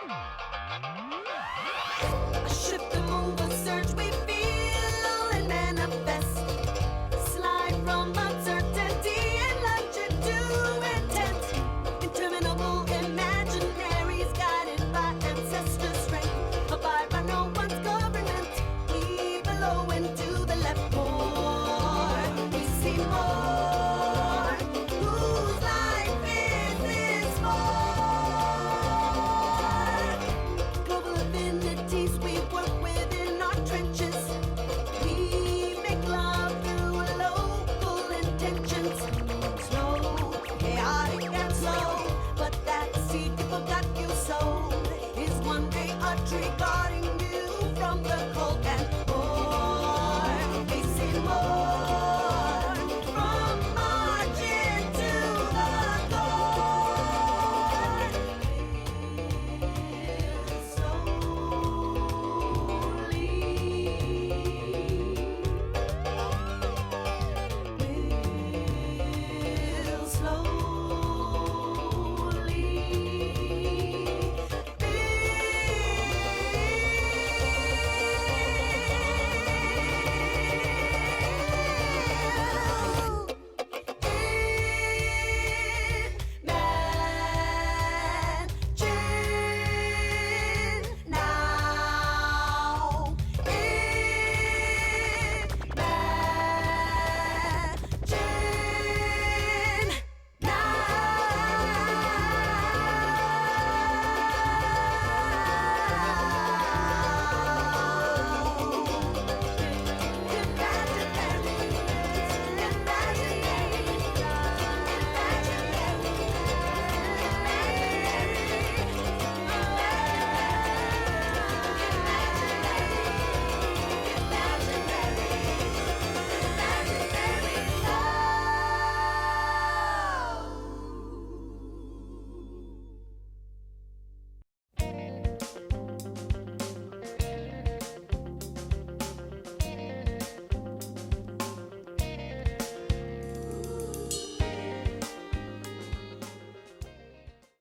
A shift and move, a surge we feel and manifest. Slide from uncertainty and launch into intent. Interminable imaginaries guided by ancestor strength. Abide by no one's government. We blow into the left more. We see more. Whose life is this for? Global affinities we work within our trenches. We make love through local intentions. Slow, chaotic and slow, but that seed people got you sold is one day a tree guarding you from the cold and more. We see more from margin to the core.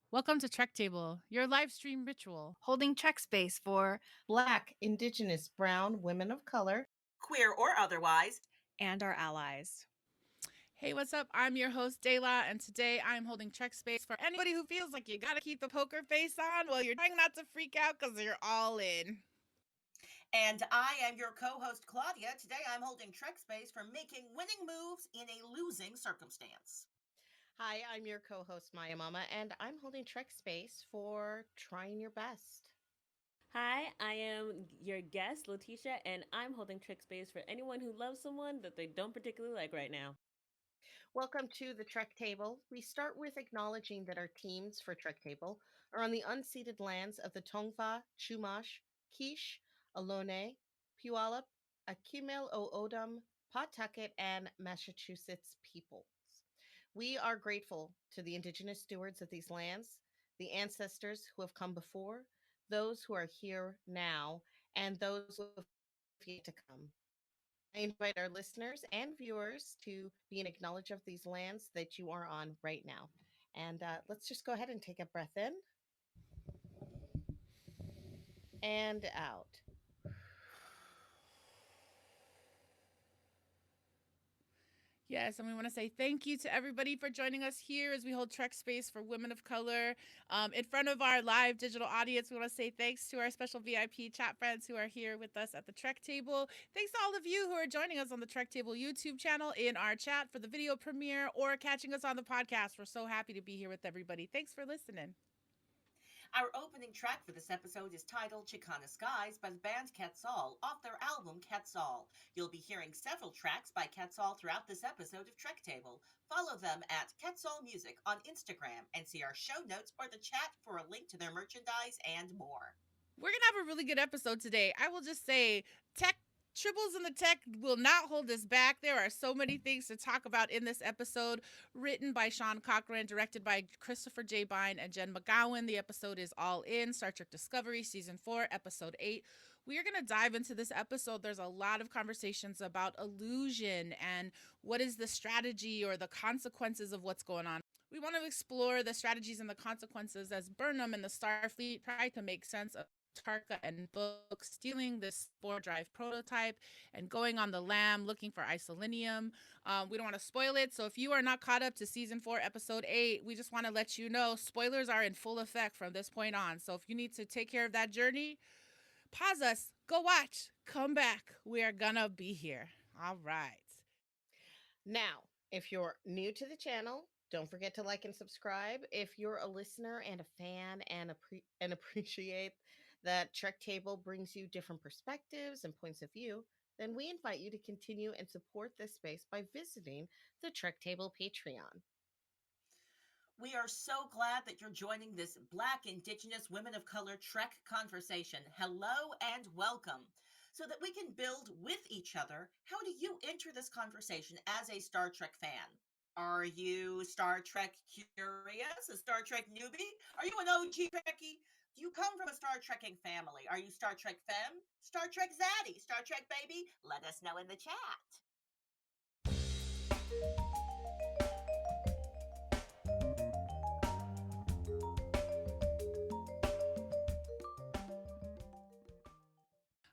Welcome to Trek Table, your live stream ritual. Holding Trek space for Black, Indigenous, Brown, women of color, queer or otherwise, and our allies. Hey, what's up? I'm your host, Dayla, and today I'm holding Trek space for anybody who feels like you gotta keep the poker face on while you're trying not to freak out because you're all in. And I am your co-host, Claudia. Today I'm holding Trek space for making winning moves in a losing circumstance. Hi, I'm your co-host Maya Mama, and I'm holding Trek space for trying your best. Hi, I am your guest, Latisha, and I'm holding Trek space for anyone who loves someone that they don't particularly like right now. Welcome to the Trek Table. We start with acknowledging that our teams for Trek Table are on the unceded lands of the Tongva, Chumash, Quiche, Ohlone, Puyallup, Akimel O'odham, Pawtucket, and Massachusetts peoples. We are grateful to the Indigenous stewards of these lands, the ancestors who have come before, those who are here now, and those who have yet to come. I invite our listeners and viewers to be in acknowledge of these lands that you are on right now. And let's just go ahead and take a breath in and out. Yes, and we want to say thank you to everybody for joining us here as we hold Trek space for women of color. In front of our live digital audience, we want to say thanks to our special VIP chat friends who are here with us at the Trek Table. Thanks to all of you who are joining us on the Trek Table YouTube channel, in our chat for the video premiere, or catching us on the podcast. We're so happy to be here with everybody. Thanks for listening. Our opening track for this episode is titled Chicana Skies by the band Quetzal off their album Quetzal. You'll be hearing several tracks by Quetzal throughout this episode of Trek Table. Follow them at Quetzal Music on Instagram and see our show notes or the chat for a link to their merchandise and more. We're going to have a really good episode today. I will just say, Tribbles in the Tech will not hold us back. There are so many things to talk about in this episode. Written by Sean Cochran, directed by Christopher J. Bine and Jen McGowan. The episode is All In, Star Trek Discovery, Season 4, Episode 8. We are going to dive into this episode. There's a lot of conversations about illusion and what is the strategy or the consequences of what's going on. We want to explore the strategies and the consequences as Burnham and the Starfleet try to make sense of Tarka and Book stealing this spore drive prototype and going on the lam looking for isolinium. We don't want to spoil it, so if you are not caught up to season 4, episode 8, we just want to let you know spoilers are in full effect from this point on. So if you need to take care of that journey, pause us, go watch, come back. We are gonna be here. All right. Now, if you're new to the channel, don't forget to like and subscribe. If you're a listener and a fan and appreciate that Trek Table brings you different perspectives and points of view, then we invite you to continue and support this space by visiting the Trek Table Patreon. We are so glad that you're joining this Black, Indigenous, Women of Color Trek conversation. Hello and welcome. So that we can build with each other, how do you enter this conversation as a Star Trek fan? Are you Star Trek curious, a Star Trek newbie? Are you an OG Trekkie? Do you come from a Star Trekking family? Are you Star Trek femme? Star Trek zaddy? Star Trek baby? Let us know in the chat.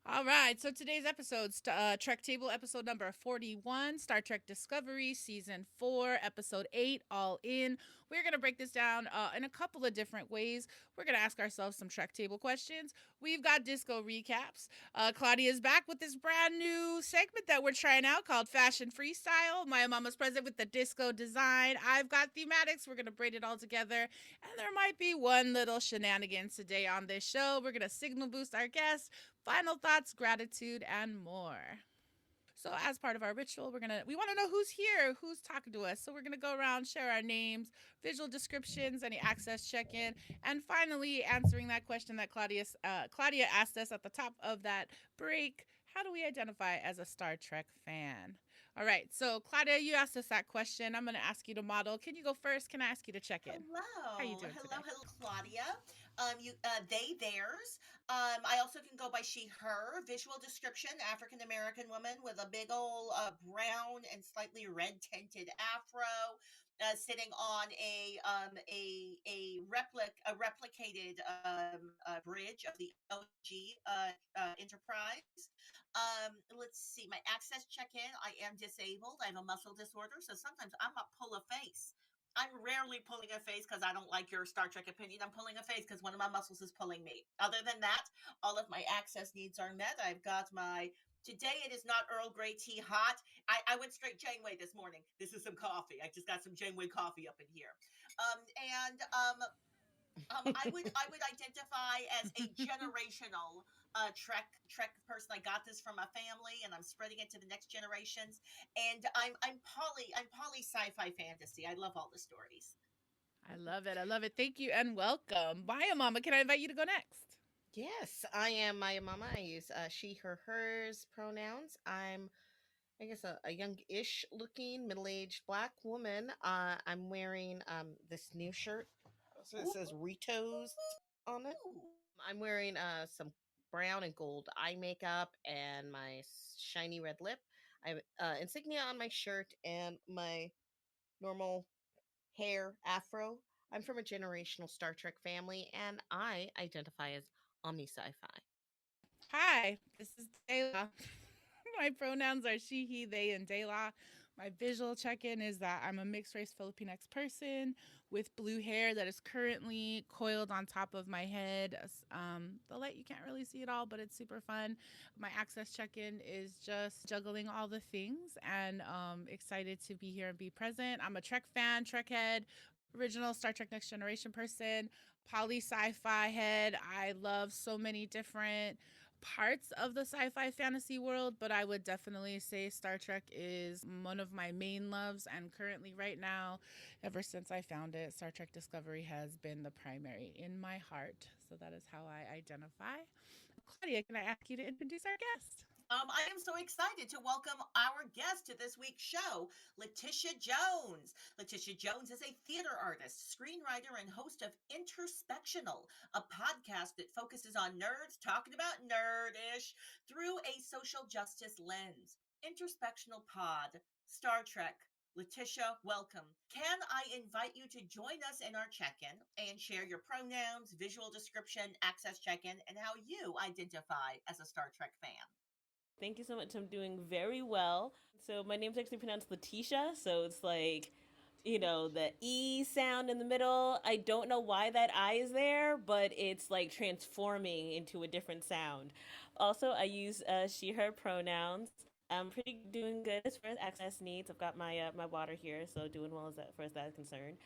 All right, so today's episode, Trek Table episode number 41, Star Trek Discovery, season 4, episode 8, All In. We're going to break this down in a couple of different ways. We're going to ask ourselves some Trek Table questions. We've got disco recaps. Claudia's back with this brand new segment that we're trying out called Fashion Freestyle. Maya Mama's present with the disco design. I've got thematics. We're going to braid it all together. And there might be one little shenanigans today on this show. We're going to signal boost our guests. Final thoughts, gratitude, and more. So as part of our ritual, we want to know who's here, who's talking to us. So we're gonna go around, share our names, visual descriptions, any access check-in, and finally answering that question that Claudia asked us at the top of that break. How do we identify as a Star Trek fan? All right, so Claudia, you asked us that question. I'm gonna ask you to model. Can you go first? Can I ask you to check in? Hello. How you doing Hello, today? hello, Claudia. They, theirs. I also can go by she, her. Visual description: African American woman with a big old brown and slightly red tinted afro, sitting on a replicated bridge of the OG Enterprise. Let's see. My access check in. I am disabled. I have a muscle disorder, so sometimes I'm a pull a face. I'm rarely pulling a face because I don't like your Star Trek opinion. I'm pulling a face because one of my muscles is pulling me. Other than that, all of my access needs are met. I've got my today it is not Earl Grey tea hot. I went straight Janeway this morning. This is some coffee. I just got some Janeway coffee up in here. I would identify as a generational Trek person. I got this from my family, and I'm spreading it to the next generations. And I'm poly sci-fi fantasy. I love all the stories. I love it. I love it. Thank you and welcome. Maya Mama, can I invite you to go next? Yes, I am Maya Mama. I use she, her, hers pronouns. I'm, I guess, a young-ish looking, middle-aged black woman. I'm wearing this new shirt. So it says Ritos on it. Ooh. I'm wearing some brown and gold eye makeup and my shiny red lip. I have insignia on my shirt and my normal hair afro. I'm from a generational Star Trek family, and I identify as omni sci-fi. Hi, this is Dayla. My pronouns are she, he, they, and Dayla. My visual check-in is that I'm a mixed race Filipinx person with blue hair that is currently coiled on top of my head. The light, you can't really see it all, but it's super fun. My access check-in is just juggling all the things and excited to be here and be present. I'm a Trek fan, Trek head, original Star Trek Next Generation person, poly sci-fi head. I love so many different parts of the sci-fi fantasy world, but I would definitely say Star Trek is one of my main loves, and currently right now, ever since I found it, Star Trek Discovery has been the primary in my heart. So that is how I identify. Claudia, can I ask you to introduce our guest? I am so excited to welcome our guest to this week's show, Latisha Jones. Latisha Jones is a theater artist, screenwriter, and host of Interspectional, a podcast that focuses on nerds talking about nerdish through a social justice lens. Interspectional Pod, Star Trek, Latisha, welcome. Can I invite you to join us in our check-in and share your pronouns, visual description, access check-in, and how you identify as a Star Trek fan? Thank you so much. I'm doing very well. So my name's actually pronounced Latisha, so it's like, the E sound in the middle. I don't know why that I is there, but it's like transforming into a different sound. Also, I use she, her pronouns. I'm pretty doing good as far as access needs. I've got my water here, so doing well as far as that is concerned.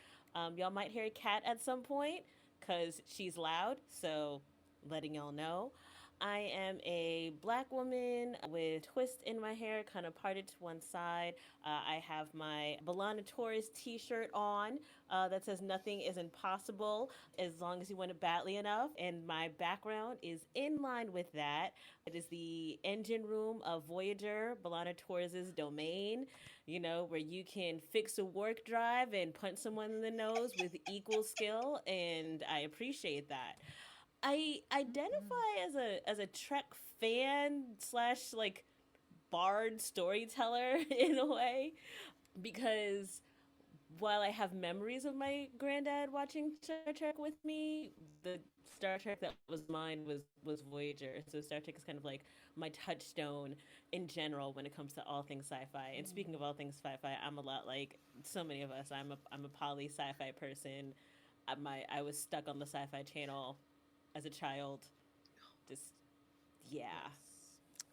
Y'all might hear a cat at some point because she's loud, so letting y'all know. I am a black woman with twist in my hair, kind of parted to one side. I have my Balana Taurus t-shirt on that says nothing is impossible as long as you want it badly enough. And my background is in line with that. It is the engine room of Voyager, Balana Taurus's domain, where you can fix a warp drive and punch someone in the nose with equal skill. And I appreciate that. I identify as a Trek fan slash like Barge storyteller in a way, because while I have memories of my granddad watching Star Trek with me, the Star Trek that was mine was Voyager. So Star Trek is kind of like my touchstone in general when it comes to all things sci-fi. And speaking of all things sci-fi, I'm a lot like so many of us. I'm a poly sci-fi person. I was stuck on the Sci-Fi Channel as a child. Just, yeah.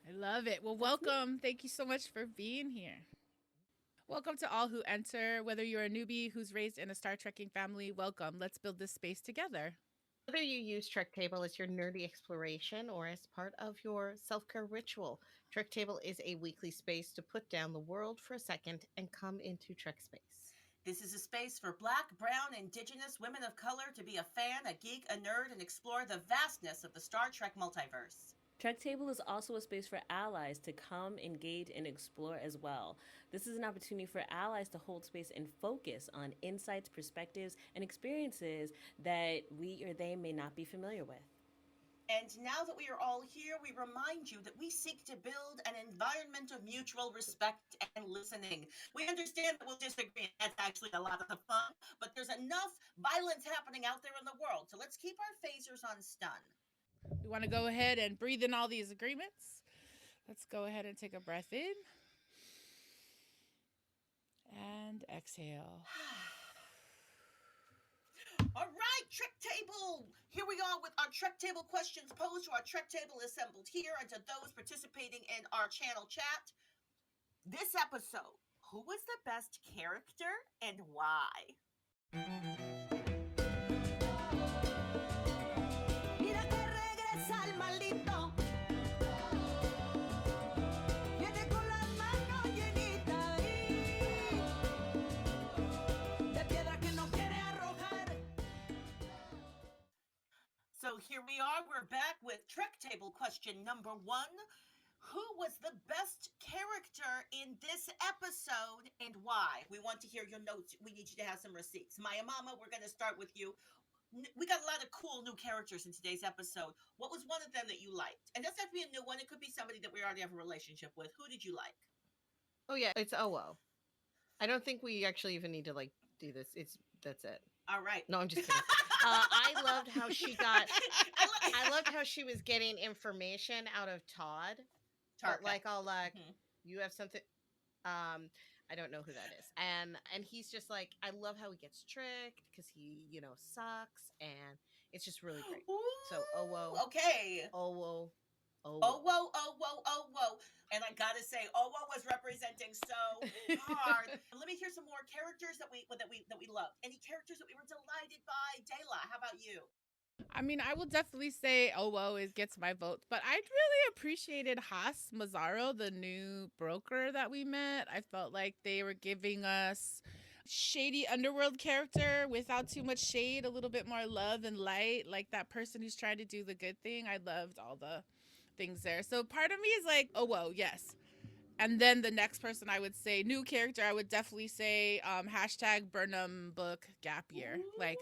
I love it. Well, welcome. Thank you so much for being here. Welcome to all who enter. Whether you're a newbie who's raised in a Star Trekking family, welcome. Let's build this space together. Whether you use Trek Table as your nerdy exploration or as part of your self care ritual, Trek Table is a weekly space to put down the world for a second and come into Trek space. This is a space for Black, Brown, Indigenous, women of color to be a fan, a geek, a nerd, and explore the vastness of the Star Trek multiverse. Trek Table is also a space for allies to come, engage, and explore as well. This is an opportunity for allies to hold space and focus on insights, perspectives, and experiences that we or they may not be familiar with. And now that we are all here, we remind you that we seek to build an environment of mutual respect and listening. We understand that we'll disagree, and that's actually a lot of the fun, but there's enough violence happening out there in the world, so let's keep our phasers on stun. We want to go ahead and breathe in all these agreements. Let's go ahead and take a breath in. And exhale. All right, Trek Table. Here we are with our Trek Table questions posed to our Trek Table assembled here and to those participating in our channel chat. This episode, who was the best character and why? Mira que regresa el maldito. Viene con las manos llenitas de piedra que no quiere arrojar. So here we are. We're back with Trek Table question number 1. Who was the best character in this episode and why? We want to hear your notes. We need you to have some receipts. Maya Mama, we're going to start with you. We got a lot of cool new characters in today's episode. What was one of them that you liked? And it doesn't have to be a new one. It could be somebody that we already have a relationship with. Who did you like? Oh yeah, it's Owo. I don't think we actually even need to like do this. That's it. All right. No, I'm just kidding. I loved how she got. I loved how she was getting information out of Todd. But like all like you have something. I don't know who that is, and he's just like, I love how he gets tricked because he sucks, and it's just really great. Ooh, So Owo, okay. Owo. And I gotta say, Owo was representing so hard. Let me hear some more characters that we love. Any characters that we were delighted by? Dayla, how about you? I mean, I will definitely say gets my vote, but I really appreciated Haas Mazzaro, the new broker that we met. I felt like they were giving us shady underworld character without too much shade, a little bit more love and light, like that person who's trying to do the good thing. I loved all the things there. So part of me is like, yes. And then the next person I would say, new character, I would definitely say # Burnham book gap year. Like,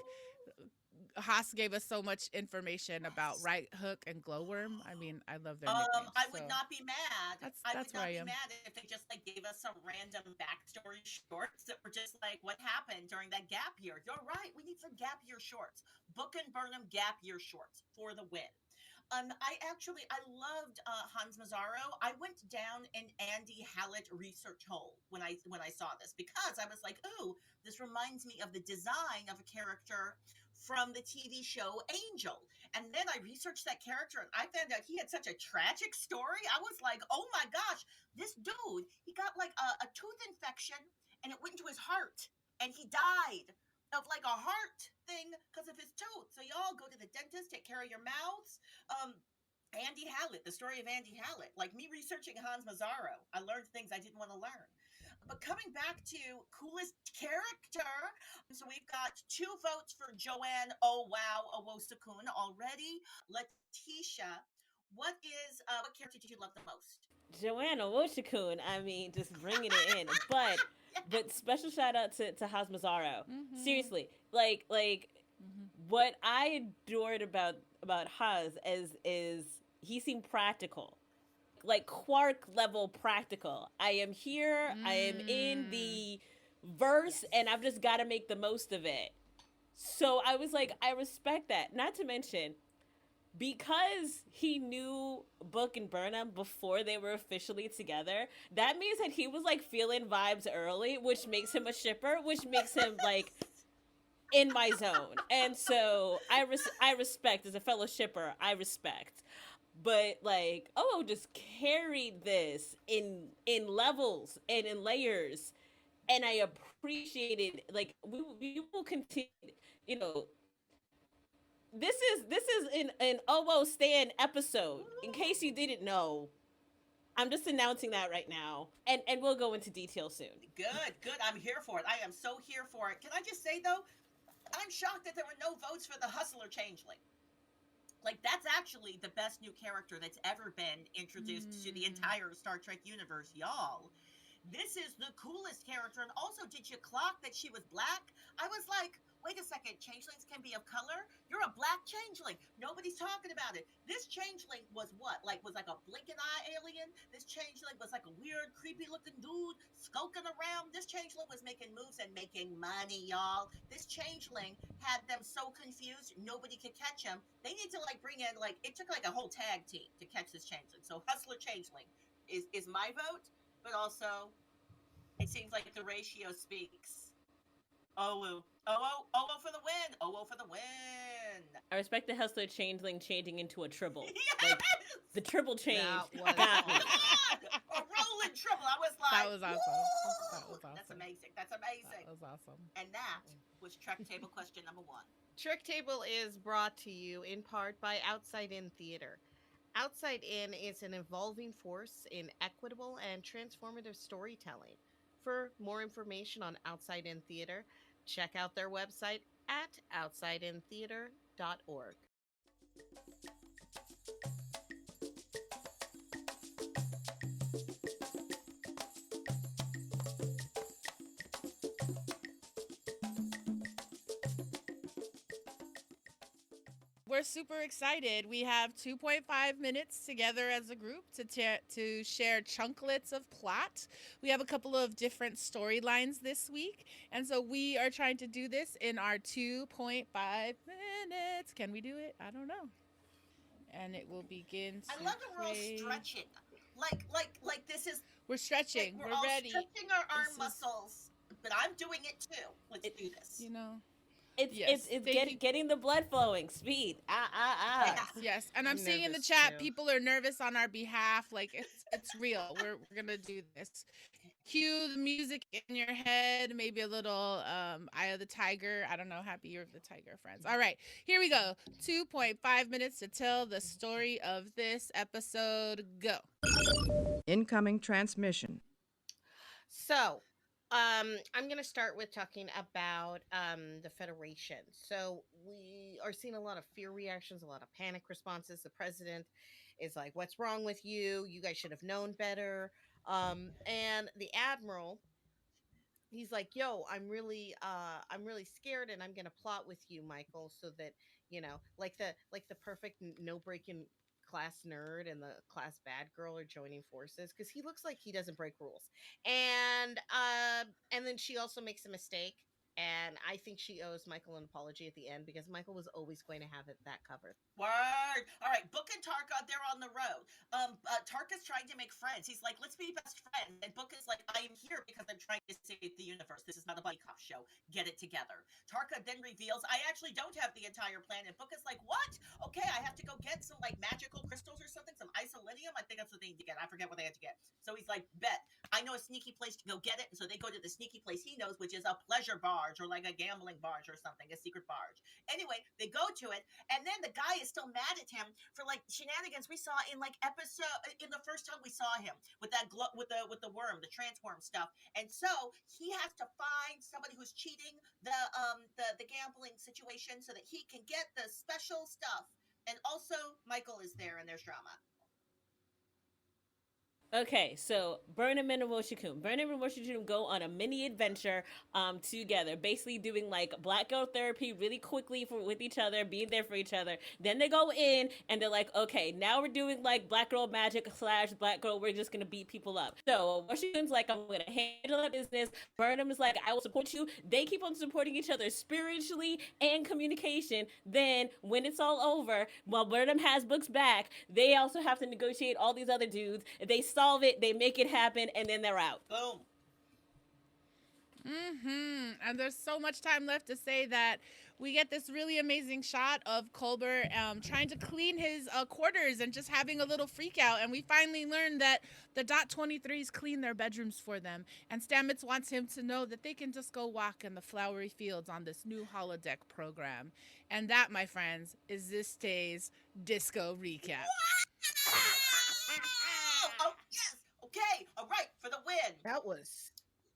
Haas gave us so much information about Yes. Right Hook and Glowworm. I mean, I love their nicknames. I would So not be mad. I would that's where not I be am. mad if they just like gave us some random backstory shorts that were just like what happened during that gap year. You're right. We need some gap year shorts. Book and Burnham gap year shorts for the win. I loved Hans Mazzaro. I went down an Andy Hallett research hole when I saw this because I was like, "Ooh, this reminds me of the design of a character from the TV show Angel." And then I researched that character and I found out he had such a tragic story. I was like, "Oh my gosh, this dude, he got like a tooth infection and it went into his heart and he died of like a heart thing because of his tooth. So y'all go to the dentist, take care of your mouths." Um, Andy Hallett, the story of Andy Hallett. Like me researching Hans Mazzaro, I learned things I didn't want to learn. But coming back to coolest character, so we've got 2 votes for Joanne. Oh wow, Owosakun already. Latisha, what character did you love the most? Joanna Woshikun, I mean, just bringing it in. But Yes. but special shout out to Haz Mazzaro. Mm-hmm. Seriously, like Mm-hmm. what I adored about Haz is he seemed practical, like Quark level practical. I am here. I am in Mm. the verse, Yes. and I've just got to make the most of it. So I was like, I respect that. Not to mention, because he knew Book and Burnham before they were officially together, that means that he was like feeling vibes early, which makes him a shipper, which makes him like in my zone. And so I respect as a fellow shipper, I respect. But like, oh, just carried this in levels and in layers, and I appreciated like we will continue, you know, this is an Owo Stan episode. In case you didn't know, I'm just announcing that right now, and we'll go into detail soon. Good, good. I'm here for it. I am so here for it. Can I just say though, I'm shocked that there were no votes for the Hustler Changeling. Like that's actually the best new character that's ever been introduced to the Mm. entire Star Trek universe, y'all. This is the coolest character. And also, did you clock that she was black? I was like, wait a second, changelings can be of color? You're a black changeling. Nobody's talking about it. This changeling was what? Like, was like a blinking eye alien? This changeling was like a weird, creepy looking dude skulking around. This changeling was making moves and making money, y'all. This changeling had them so confused, nobody could catch him. They need to like bring in, like, it took like a whole tag team to catch this changeling. So, Hustler Changeling is my vote, but also it seems like the ratio speaks. Oh, oh, for the win! Oh, for the win! I respect the Hustler Changeling changing into a Tribble. Yes! Like the Tribble change That was got me. Oh my God! A rolling triple. I was like, That was awesome. That was "Woo! That's awesome. amazing. That's That amazing." was awesome. And that was Trek Table question number 1. Trick Table is brought to you in part by Outside In Theater. Outside In is an evolving force in equitable and transformative storytelling. For more information on Outside In Theater, check out their website at outsideintheater.org. We're super excited. We have 2.5 minutes together as a group to share chunklets of plot. We have a couple of different storylines this week, and so we are trying to do this in our 2.5 minutes. Can we do it? I don't know. And it will begin I to love that we're all play. stretching. Like this is We're stretching. like, we're We're all ready. stretching our arm This is- muscles. But I'm doing it too. Let's do this. You know. It's Yes, it's thank you. getting the blood flowing. Speed. Yeah. Yes, and I'm I'm seeing in the nervous, chat too. people are nervous on our behalf. Like it's real. We're gonna do this. Cue the music in your head, maybe a little Eye of the Tiger. I don't know, Happy Year of the Tiger, friends. All right, here we go. 2.5 minutes to tell the story of this episode. Go. Incoming transmission. So, I'm going to start with talking about the Federation. So, we are seeing a lot of fear reactions, a lot of panic responses. The president is like, "What's wrong with you? You guys should have known better." And the admiral he's like, "Yo, I'm really scared, and I'm gonna plot with you, Michael, so that like the perfect no breaking class nerd and the class bad girl are joining forces because he looks like he doesn't break rules." And then she also makes a mistake, and I think she owes Michael an apology at the end because Michael was always going to have that covered. Word. All right, Book and Tarka, they're on the road. Tarka's trying to make friends. He's like, let's be best friends. And Book is like, I am here because I'm trying to save the universe. This is not a buddy cop show. Get it together. Tarka then reveals, I actually don't have the entire plan. And Book is like, what? Okay, I have to go get some like magical crystals or something, some isolinium. I think that's what they need to get. I forget what they had to get. So he's like, bet. I know a sneaky place to go get it. And so they go to the sneaky place he knows, which is a pleasure barge or like a gambling barge or something, a secret barge. Anyway, they go to it, and then the guy is still mad at him for like shenanigans we saw in like the first time we saw him with that with the worm, the transform stuff. And so he has to find somebody who's cheating the gambling situation so that he can get the special stuff. And also Michael is there, and there's drama. Okay, so Burnham and Woshikun. Burnham and Woshikun go on a mini adventure together, basically doing like black girl therapy really quickly with each other, being there for each other. Then they go in and they're like, okay, now we're doing like black girl magic / black girl, we're just gonna beat people up. So Woshikun's like, I'm gonna handle that business. Burnham is like, I will support you. They keep on supporting each other spiritually and communication. Then when it's all over, while Burnham has Books back, they also have to negotiate all these other dudes. They solve it, they make it happen, and then they're out. Boom. And there's so much time left to say that we get this really amazing shot of Colbert trying to clean his quarters and just having a little freak out. And we finally learn that the Dot 23s clean their bedrooms for them. And Stamets wants him to know that they can just go walk in the flowery fields on this new holodeck program. And that, my friends, is this day's disco recap. Oh, yes. Okay. All right. For the win. That was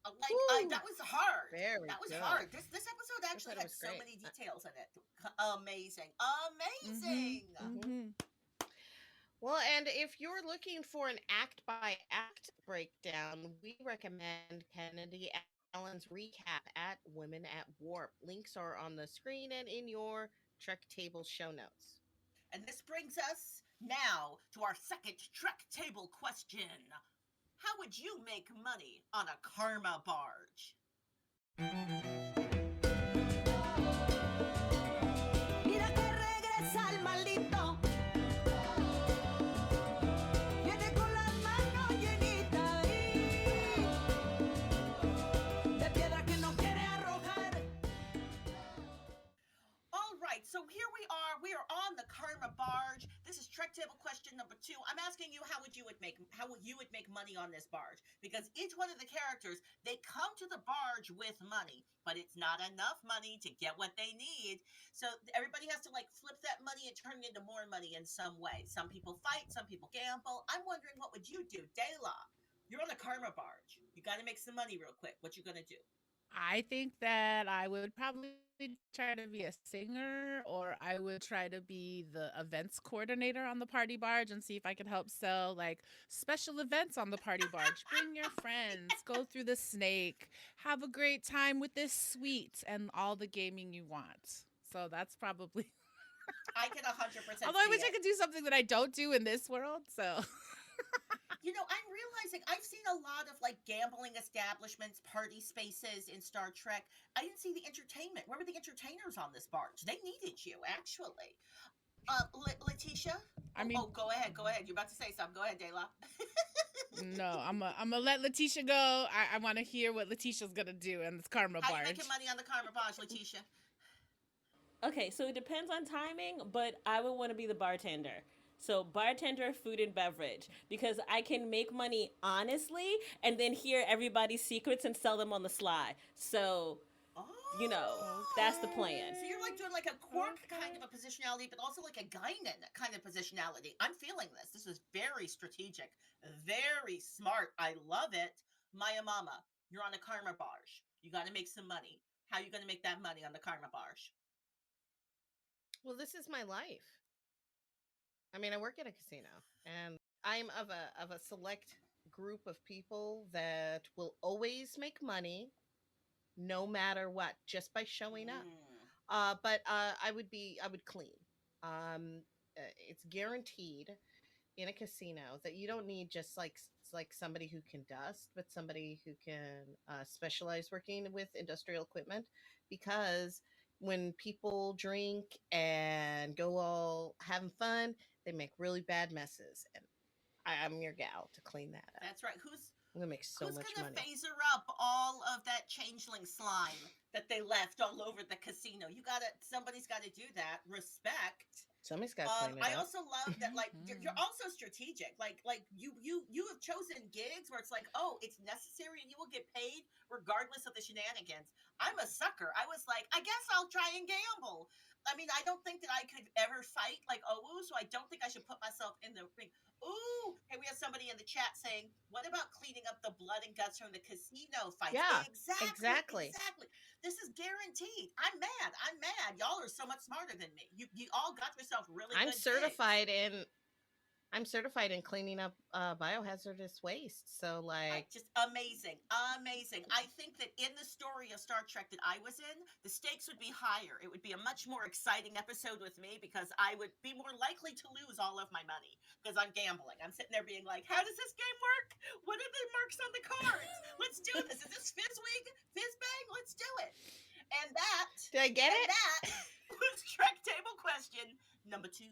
That was hard. Very that was good. hard. This episode actually it had was so great. many details in it. Amazing. Well, and if you're looking for an act by act breakdown, we recommend Kennedy Allen's recap at Women at Warp. Links are on the screen and in your Trek Table show notes. And this brings us now to our second Trek Table question. How would you make money on a karma barge? Mira que regresa el maldito. Viene con las manos llenitas de piedra que no quiere arrojar. All right, so here we are. We are on the karma barge. This is Trek Table question number 2. I'm asking you how would you make money on this barge? Because each one of the characters, they come to the barge with money, but it's not enough money to get what they need. So everybody has to like flip that money and turn it into more money in some way. Some people fight, some people gamble. I'm wondering, what would you do? Dela, you're on the karma barge. You got to make some money real quick. What you gonna do? I think that I would probably try to be a singer, or I would try to be the events coordinator on the party barge and see if I could help sell like special events on the party barge. Bring your friends, go through the snake, have a great time with this suite and all the gaming you want. So that's probably I can 100%. although I wish see I could do something that I don't do in this world. So You know, I'm realizing I've seen a lot of like gambling establishments, party spaces in Star Trek. I didn't see the entertainment. Where were the entertainers on this barge? They needed you, actually. Latisha? I mean, go ahead. You're about to say something. Go ahead, Dela. no, I'm gonna let Latisha go. I want to hear what Latisha's gonna do in this karma How you barge. making money on the karma barge, Latisha? Okay, so it depends on timing, but I would want to be the bartender. So bartender, food and beverage, because I can make money honestly and then hear everybody's secrets and sell them on the sly. So, you know, that's the plan. So you're like doing like a Quark kind of a positionality, but also like a Guinan kind of positionality. I'm feeling this. This is very strategic, very smart. I love it. Maya Mama, you're on a karma barge. You got to make some money. How you going to make that money on the karma barge? Well, this is my life. I mean, I work at a casino, and I'm of a select group of people that will always make money no matter what, just by showing up. But I would clean. It's guaranteed in a casino that you don't need just like somebody who can dust, but somebody who can specialize working with industrial equipment, because when people drink and go all having fun, they make really bad messes, and I'm your gal to clean that up. That's right. I'm gonna make so Who's much gonna money. phaser up all of that changeling slime that they left all over the casino? Somebody's gotta do that. Respect. Somebody's got to clean it I up. also love that, like, you're also strategic. Like you have chosen gigs where it's like, oh, it's necessary and you will get paid regardless of the shenanigans. I'm a sucker. I was like, I guess I'll try and gamble. I mean, I don't think that I could ever fight like Owu, so I don't think I should put myself in the ring. Ooh, hey, we have somebody in the chat saying, what about cleaning up the blood and guts from the casino fights? Yeah, exactly. This is guaranteed. I'm mad. Y'all are so much smarter than me. You all got yourself really I'm good certified gigs. I'm certified in cleaning up biohazardous waste. So like just amazing. I think that in the story of Star Trek that I was in, the stakes would be higher. It would be a much more exciting episode with me because I would be more likely to lose all of my money because I'm gambling. I'm sitting there being like, how does this game work? What are the marks on the cards? Let's do this. Is this Fizzwig? Fizzbang? Let's do it. And that... Did I get it? That was Trek Table question number 2.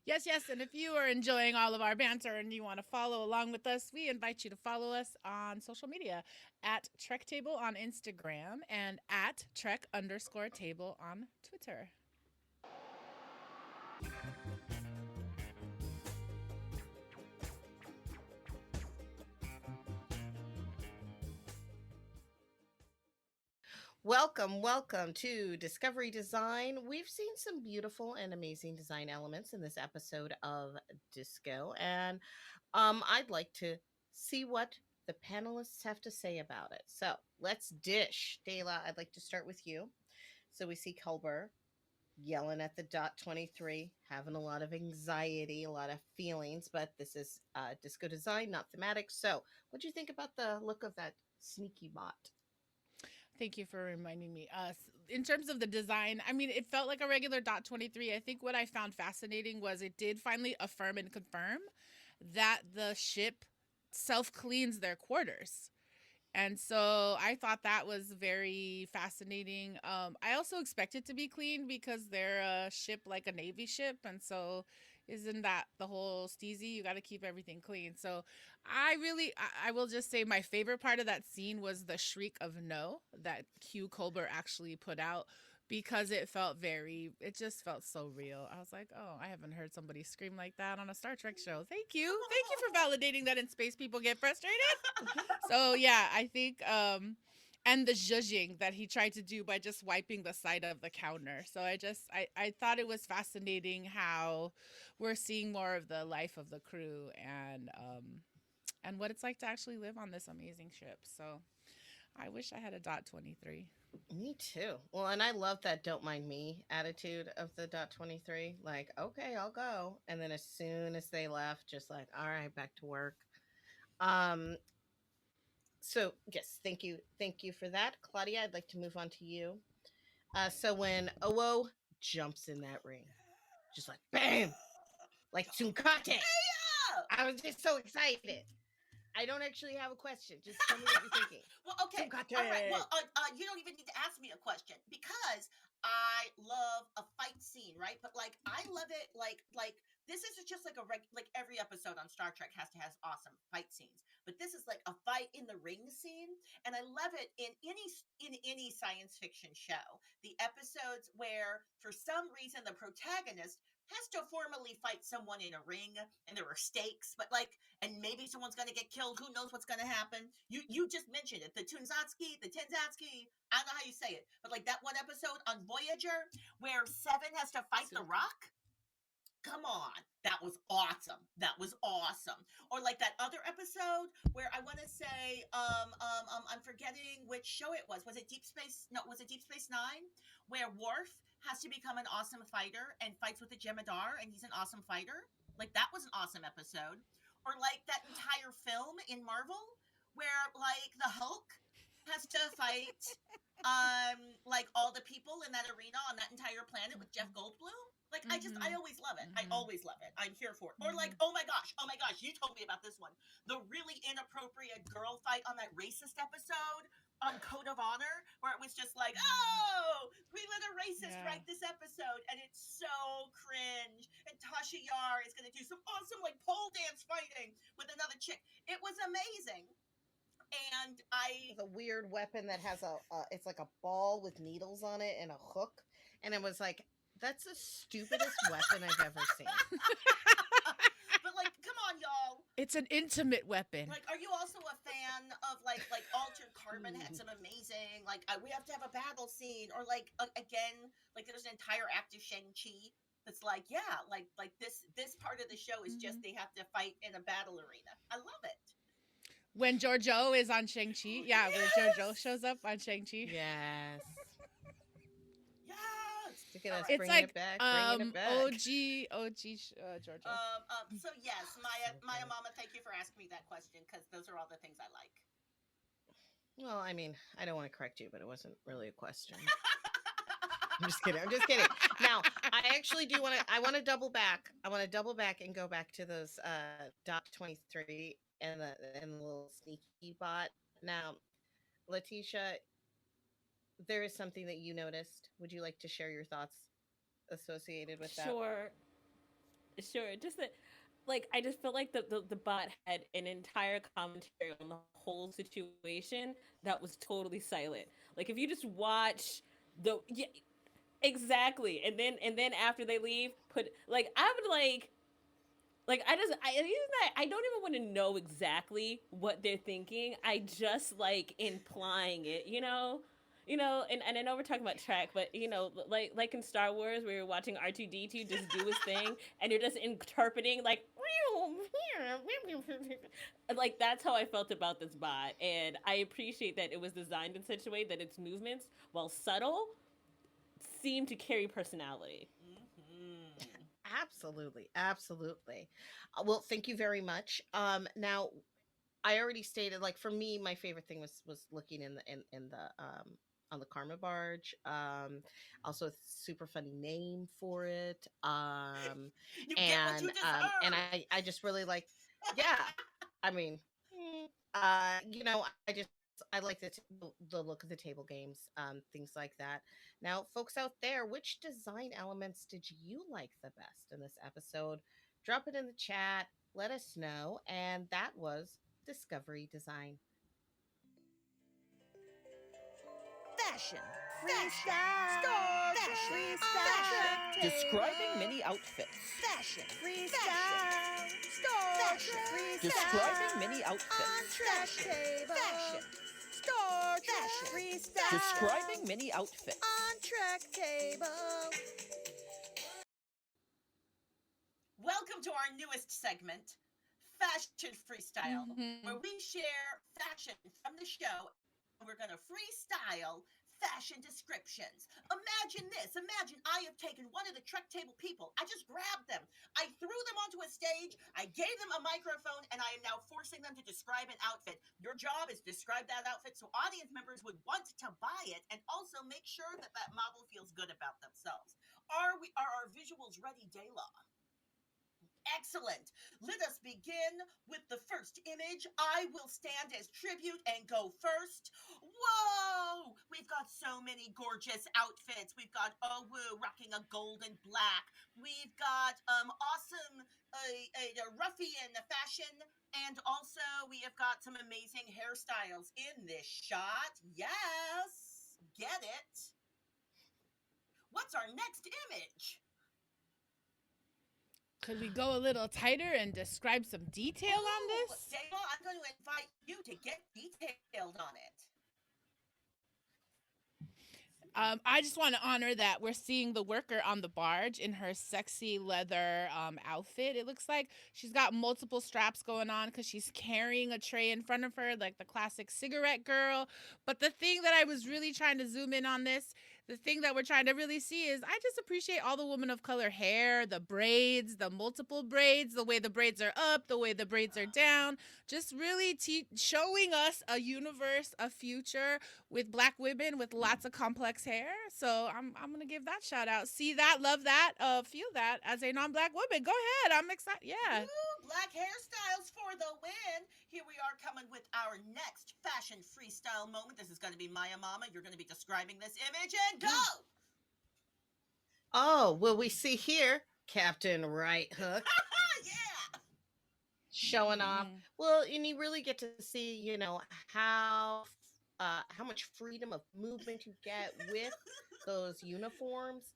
Yes, and if you are enjoying all of our banter and you want to follow along with us, we invite you to follow us on social media at Trek Table on Instagram and at Trek_Table on Twitter. Welcome to Discovery Design. We've seen some beautiful and amazing design elements in this episode of Disco, and I'd like to see what the panelists have to say about it. So let's dish. Dela, I'd like to start with you. So we see Culber yelling at the dot 23, having a lot of anxiety, a lot of feelings, but this is disco design, not thematic. So what do you think about the look of that sneaky bot? Thank you for reminding me. In terms of the design, I mean, it felt like a regular dot 23. I think what I found fascinating was it did finally affirm and confirm that the ship self-cleans their quarters. And so I thought that was very fascinating. I also expect it to be clean because they're a ship like a Navy ship. And so isn't that the whole steezy? You got to keep everything clean. So I will just say my favorite part of that scene was the shriek of no that Hugh Culber actually put out, because it just felt so real. I was like, oh, I haven't heard somebody scream like that on a Star Trek show. Thank you for validating that in space people get frustrated. So yeah, I think and the zhuzhing that he tried to do by just wiping the side of the counter. So I thought it was fascinating how we're seeing more of the life of the crew and what it's like to actually live on this amazing ship. So I wish I had a dot 23. Me too. Well, and I love that don't mind me attitude of the dot 23. Like, okay, I'll go. And then as soon as they left, just like, all right, back to work. So yes, thank you for that. Claudia, I'd like to move on to you. So when Owo jumps in that ring, just like bam, like Tsunkate. I was just so excited. I don't actually have a question. Just tell me what you're thinking. Well, okay. All right. Well, you don't even need to ask me a question because I love a fight scene, right? But like, I love it. Like this isn't just like like every episode on Star Trek has to have awesome fight scenes, but this is like a fight in the ring scene, and I love it in any science fiction show. The episodes where for some reason the protagonist has to formally fight someone in a ring and there are stakes, but like, and maybe someone's going to get killed. Who knows what's going to happen? You just mentioned it. The Tenzatski, I don't know how you say it, but like that one episode on Voyager where Seven has to fight the Rock. Come on. That was awesome. Or like that other episode where I want to say, I'm forgetting which show it was. Was it Deep Space? No, was it Deep Space Nine? Where Worf has to become an awesome fighter and fights with the Jem'Hadar, and he's an awesome fighter. Like that was an awesome episode. Or like that entire film in Marvel where like the Hulk has to fight like all the people in that arena on that entire planet with Jeff Goldblum. Like I always love it. I always love it. I'm here for it. Or like, oh my gosh, you told me about this one. The really inappropriate girl fight on that racist episode on Code of Honor, where it was just like, oh, we let a racist write this episode, and it's so cringe. And Tasha Yar is gonna do some awesome like pole dance fighting with another chick. It was amazing. And the weird weapon that has it's like a ball with needles on it and a hook, and it was like, that's the stupidest weapon I've ever seen. But like, come on, y'all. It's an intimate weapon. Like, are you also a fan of like Altered Carbon had some amazing like we have to have a battle scene, or like again, like there's an entire act of Shang-Chi that's like, yeah, like this part of the show is just they have to fight in a battle arena. I love it. When Giorgio is on Shang-Chi. Yeah, when Giorgio shows up on Shang-Chi. Yes. Look at us It's bringing like it back, bringing it back. OG Giorgio. So yes, Maya Mama, thank you for asking me that question, because those are all the things I like. Well, I mean, I don't want to correct you, but it wasn't really a question. I'm just kidding. Now, I actually do want to. I want to double back. I want to double back and go back to those Doc 23 and the little sneaky bot. Now, Latisha, there is something that you noticed. Would you like to share your thoughts associated with that? Sure. Just that, like, I just felt like the bot had an entire commentary on the whole situation that was totally silent. Like, if you just watch exactly, and then after they leave, I would I don't even want to know exactly what they're thinking. I just like implying it, and I know we're talking about track, but like in Star Wars, where you're watching R2-D2 just do his thing, and you're just interpreting like that's how I felt about this bot, and I appreciate that it was designed in such a way that its movements, while subtle, seem to carry personality. Absolutely. Well, thank you very much. Now, I already stated, like, for me, my favorite thing was looking in the on the Karma Barge. Also, a super funny name for it. And I just really like, yeah. I mean, I like the look of the table games, things like that. Now, folks out there, which design elements did you like the best in this episode? Drop it in the chat. Let us know. And that was Discovery Design. Fashion, freestyle, fashion, Describing many outfits. fashion, freestyle, fashion, Describing many outfits. on track table, fashion, freestyle, Describing many outfits. on track table. Welcome to our newest segment, Fashion Freestyle, where we share fashion from the show, and we're going to freestyle fashion descriptions. Imagine this. Imagine I have taken one of the Trek Table people. I just grabbed them. I threw them onto a stage. I gave them a microphone, and I am now forcing them to describe an outfit. Your job is to describe that outfit so audience members would want to buy it, and also make sure that that model feels good about themselves. Are our visuals ready, Dayla? Excellent. Let us begin with the first image. I will stand as tribute and go first. Whoa! We've got so many gorgeous outfits. We've got Owu rocking a gold and black. We've got awesome a ruffian fashion, and also we have got some amazing hairstyles in this shot. Yes, get it. What's our next image? Could we go a little tighter and describe some detail on this? Dayla, I'm going to invite you to get detailed on it. I just want to honor that we're seeing the worker on the barge in her sexy leather outfit. It looks like she's got multiple straps going on because she's carrying a tray in front of her, like the classic cigarette girl. But the thing that I was really trying to zoom in on this, the thing that we're trying to really see is I just appreciate all the women of color hair, the braids, the multiple braids, the way the braids are up, the way the braids are down, just really showing us a universe, a future with Black women with lots of complex hair. So I'm gonna give that shout out. See that, love that, feel that as a non-Black woman. Go ahead, I'm excited. Yeah. Woo, black hairstyles for the win. Here we are coming with our next fashion freestyle moment. This is going to be Maya Mama. You're going to be describing this image and go. Oh, well, we see here Captain Right Hook Yeah. showing off. Mhm. Well, and you really get to see, how much freedom of movement you get with those uniforms.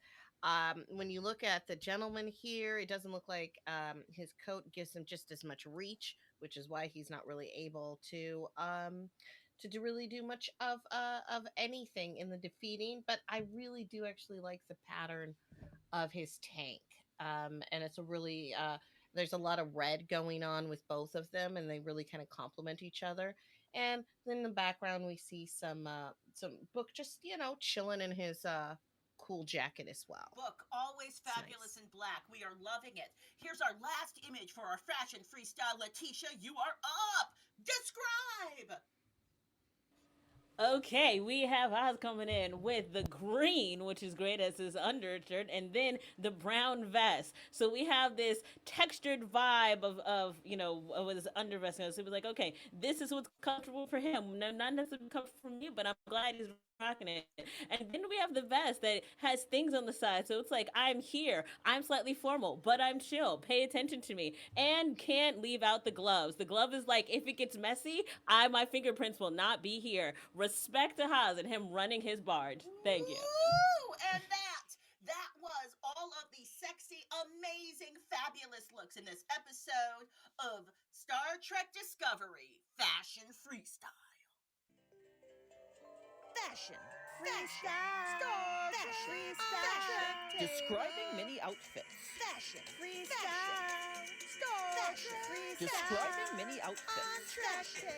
When you look at the gentleman here, it doesn't look like his coat gives him just as much reach, which is why he's not really able to really do much of anything in the defeating. But I really do actually like the pattern of his tank. And it's a really there's a lot of red going on with both of them, and they really kind of complement each other. And then in the background, we see some Book just chilling in his cool jacket as well. Book, always It's fabulous nice. in black. We are loving it. Here's our last image for our fashion freestyle. Latisha, you are up. Describe. Okay, we have Oz coming in with the green, which is great as his undershirt, and then the brown vest. So we have this textured vibe of his undervest. So it was like, okay, this is what's comfortable for him. No, not necessarily comfortable for me, but I'm glad he's rocking it. And then we have the vest that has things on the side. So it's like, I'm here. I'm slightly formal, but I'm chill. Pay attention to me. And can't leave out the gloves. The glove is like, if it gets messy, my fingerprints will not be here. Respect to Haas and him running his barge. Thank you. Woo! And that was all of the sexy, amazing, fabulous looks in this episode of Star Trek Discovery Fashion Freestyle. Fashion. Freestyle. Star Freestyle. Describing mini outfits. Fashion. Freestyle. Star Freestyle. Describing mini outfits. Fashion.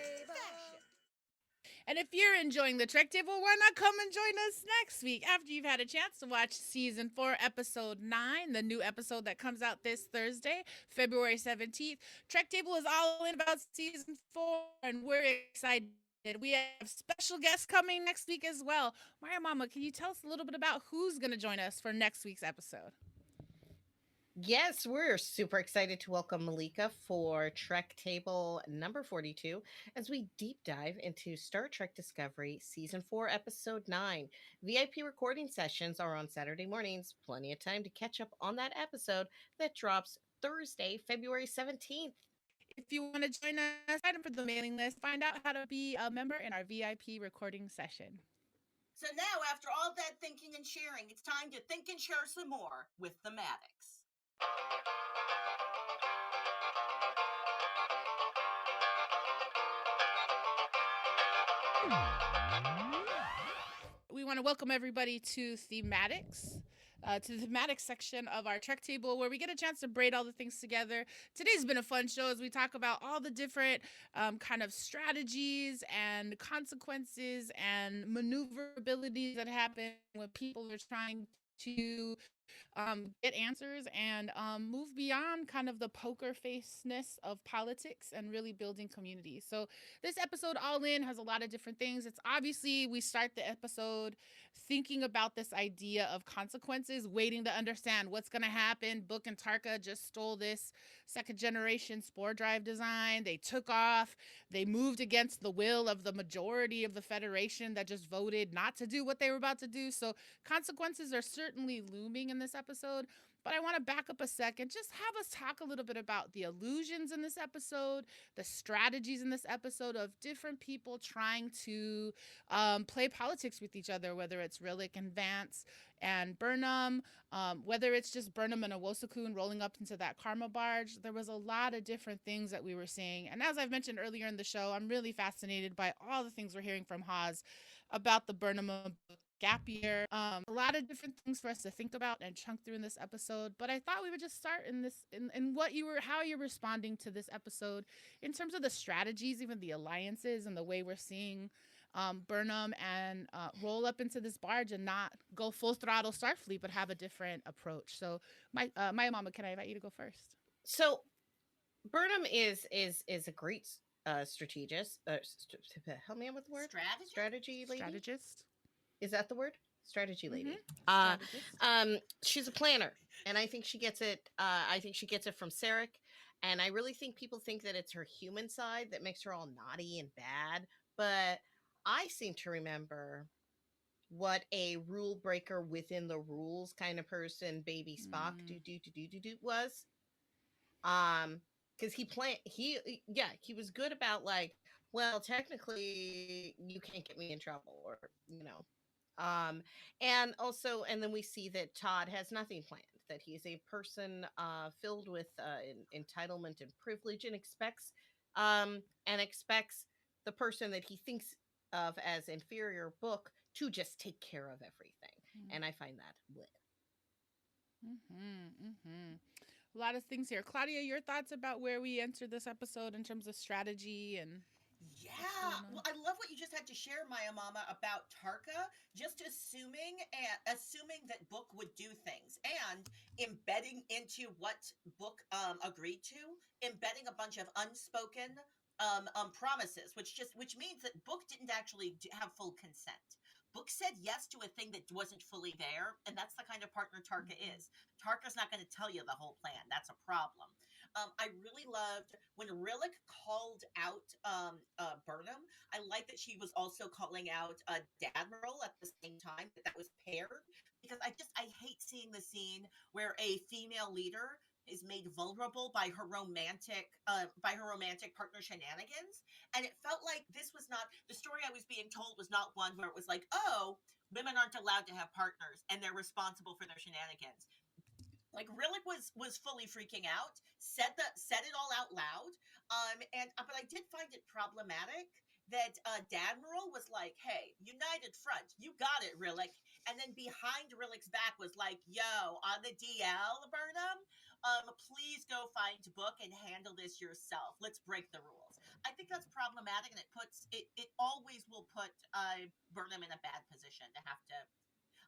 And if you're enjoying the Trek Table, why not come and join us next week after you've had a chance to watch season 4, episode 9, the new episode that comes out this Thursday, February 17th. Trek Table is all in about season 4, and we're excited. We have special guests coming next week as well. Maya Mama, can you tell us a little bit about who's going to join us for next week's episode? Yes, we're super excited to welcome Malika for Trek Table number 42 as we deep dive into Star Trek Discovery Season 4, Episode 9. VIP recording sessions are on Saturday mornings. Plenty of time to catch up on that episode that drops Thursday, February 17th. If you want to join us, sign up for the mailing list, find out how to be a member in our VIP recording session. So now, after all that thinking and sharing, it's time to think and share some more with thematics. We want to welcome everybody to Thematics. To the thematic section of our Trek Table, where we get a chance to braid all the things together. Today's been a fun show as we talk about all the different kind of strategies and consequences and maneuverabilities that happen when people are trying to get answers and move beyond kind of the poker faceness of politics and really building community. So this episode all in has a lot of different things. It's obviously we start the episode thinking about this idea of consequences, waiting to understand what's going to happen. Book and Tarka just stole this second generation spore drive design. They took off. They moved against the will of the majority of the Federation that just voted not to do what they were about to do. So consequences are certainly looming in this episode. But I want to back up a second, just have us talk a little bit about the illusions in this episode, the strategies in this episode of different people trying to play politics with each other, whether it's Rillick and Vance and Burnham, whether it's just Burnham and Owosakun rolling up into that Karma barge. There was a lot of different things that we were seeing. And as I've mentioned earlier in the show, I'm really fascinated by all the things we're hearing from Haas about the Burnham gap year. A lot of different things for us to think about and chunk through in this episode. But I thought we would just start in what how you're responding to this episode in terms of the strategies, even the alliances and the way we're seeing Burnham and roll up into this barge and not go full throttle Starfleet, but have a different approach. So, my mama, can I invite you to go first? So Burnham is a great strategist. Help me out with the word. Strategist? Strategy lady. Strategist. Is that the word? Strategy lady. Strategist. She's a planner, and I think she gets it. I think she gets it from Sarek, and I really think people think that it's her human side that makes her all naughty and bad. But I seem to remember what a rule breaker within the rules kind of person Baby Spock was. Because he was good about like, well, technically you can't get me in trouble, or and then we see that Todd has nothing planned, that he's a person filled with entitlement and privilege, and expects the person that he thinks of as inferior, Book, to just take care of everything. And I find that A lot of things here. Claudia, your thoughts about where we entered this episode in terms of strategy and Yeah, well, I love what you just had to share, Maya Mama, about Tarka. Just assuming that Book would do things, and embedding into what Book agreed to, embedding a bunch of unspoken promises, which means that Book didn't actually have full consent. Book said yes to a thing that wasn't fully there, and that's the kind of partner Tarka is. Tarka's not going to tell you the whole plan. That's a problem. I really loved when Rillick called out Burnham. I like that she was also calling out Dadmiral at the same time, that was paired, because I hate seeing the scene where a female leader is made vulnerable by her romantic partner shenanigans. And it felt like this was not the story I was being told, was not one where it was like, oh, women aren't allowed to have partners and they're responsible for their shenanigans. Like, Rillick was fully freaking out, said it all out loud. But I did find it problematic that Dadmiral was like, hey, United Front, you got it, Rillick. And then behind Rillick's back was like, yo, on the DL, Burnham, please go find Book and handle this yourself. Let's break the rules. I think that's problematic, and it always will put Burnham in a bad position to have to.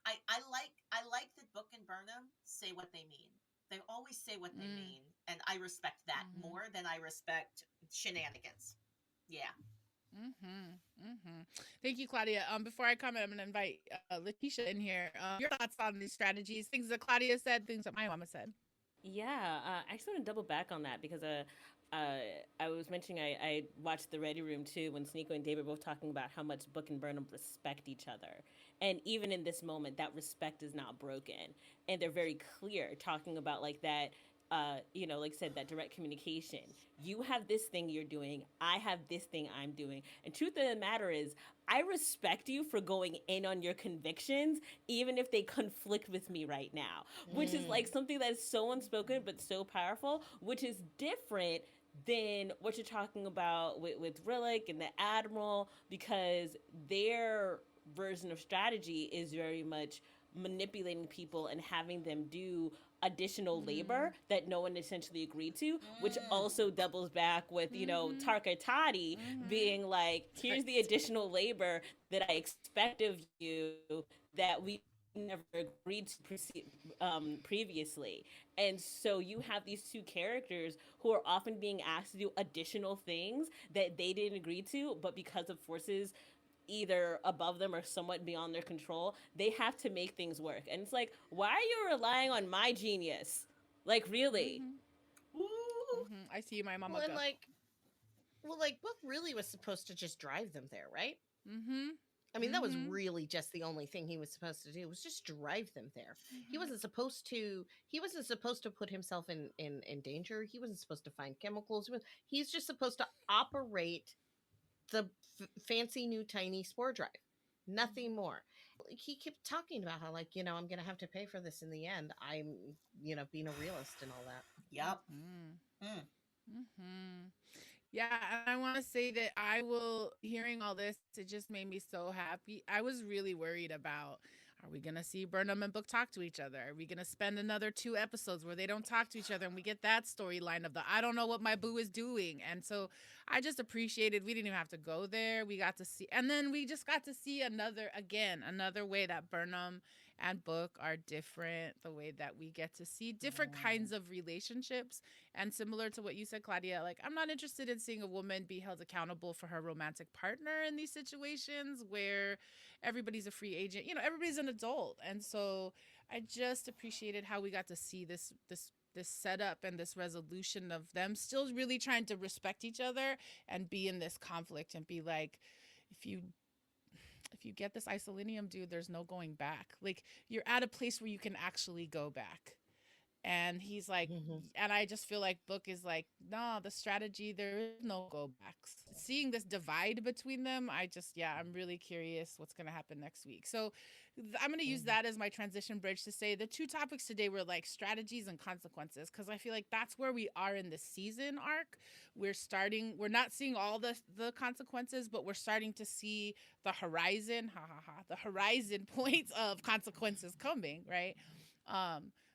I like that Book and Burnham say what they mean. They always say what they mean, and I respect that more than I respect shenanigans. Yeah. Thank you, Claudia. Before I comment, I'm going to invite Latisha in here. Your thoughts on these strategies, things that Claudia said, things that my mama said. Yeah, I just want to double back on that because I was mentioning I watched the Ready Room too when Sneeko and Dave were both talking about how much Book and Burnham respect each other. And even in this moment, that respect is not broken. And they're very clear talking about like that, like I said, that direct communication. You have this thing you're doing. I have this thing I'm doing. And truth of the matter is, I respect you for going in on your convictions, even if they conflict with me right now, which is like something that is so unspoken, but so powerful, which is different than what you're talking about with Rillick and the Admiral, because their version of strategy is very much manipulating people and having them do additional labor that no one essentially agreed to, which also doubles back with, Tarka Toddy being like, here's the additional labor that I expect of you that we never agreed to previously. And so you have these two characters who are often being asked to do additional things that they didn't agree to, but because of forces either above them or somewhat beyond their control, they have to make things work. And it's like, why are you relying on my genius? Like, really? I see you, my mama. Well, Book really was supposed to just drive them there, right? I mean, that was really just the only thing he was supposed to do, was just drive them there. He wasn't supposed to put himself in danger. He wasn't supposed to find chemicals. He's just supposed to operate the fancy new tiny spore drive, nothing more. He kept talking about how, like, I'm gonna have to pay for this in the end. I'm being a realist and all that. Yep. Yeah, and I want to say that hearing all this, it just made me so happy. I was really worried about Are we going to see Burnham and Book talk to each other? Are we going to spend another 2 episodes where they don't talk to each other and we get that storyline of the I don't know what my boo is doing? And so I just appreciated we didn't even have to go there. We got to see, and then we just got to see another way that Burnham and Book are different, the way that we get to see different kinds of relationships. And similar to what you said, Claudia, like, I'm not interested in seeing a woman be held accountable for her romantic partner in these situations where everybody's a free agent. You know, everybody's an adult. And so I just appreciated how we got to see this setup and this resolution of them still really trying to respect each other and be in this conflict and be like, if you get this isolinium, dude, there's no going back. Like, you're at a place where you can actually go back. And he's like, and I just feel like Book is like, no, the strategy, there is no go backs. Seeing this divide between them, I'm really curious what's going to happen next week. So I'm going to use that as my transition bridge to say the 2 topics today were like strategies and consequences, because I feel like that's where we are in the season arc. We're not seeing all the consequences, but we're starting to see the horizon, the horizon points of consequences coming, right?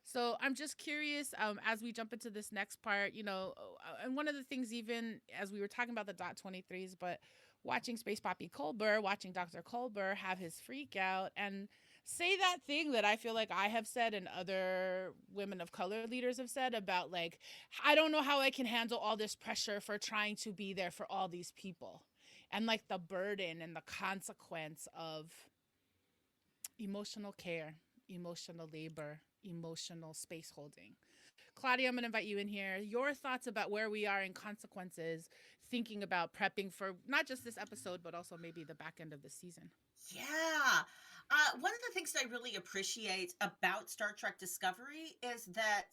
So I'm just curious, as we jump into this next part, you know, and one of the things, even as we were talking about the .23s, but watching Space Poppy Culber, watching Dr. Culber have his freak out and say that thing that I feel like I have said and other women of color leaders have said about, like, I don't know how I can handle all this pressure for trying to be there for all these people. And like the burden and the consequence of emotional care, emotional labor, emotional space holding. Claudia, I'm going to invite you in here. Your thoughts about where we are in consequences, thinking about prepping for not just this episode, but also maybe the back end of the season. Yeah. One of the things that I really appreciate about Star Trek Discovery is that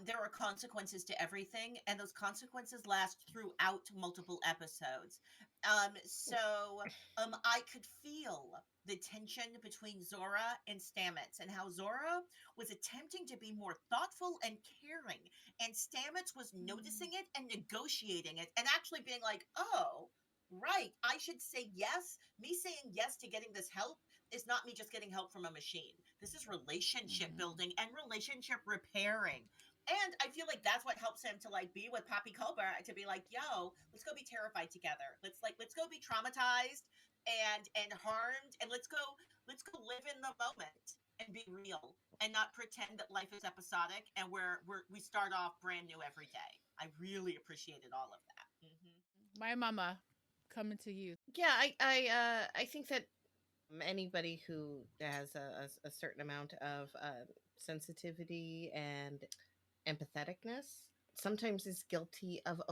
there are consequences to everything, and those consequences last throughout multiple episodes. I could feel the tension between Zora and Stamets, and how Zora was attempting to be more thoughtful and caring, and Stamets was noticing it and negotiating it, and actually being like, oh, right, I should say yes. Me saying yes to getting this help is not me just getting help from a machine. This is relationship building and relationship repairing. And I feel like that's what helps him to like be with Poppy Culber, to be like, yo, let's go be terrified together. Let's go be traumatized and harmed, and let's go live in the moment and be real and not pretend that life is episodic and we start off brand new every day. I really appreciated all of that. My mama, coming to you. Yeah, I think that anybody who has a certain amount of sensitivity and empatheticness sometimes is guilty of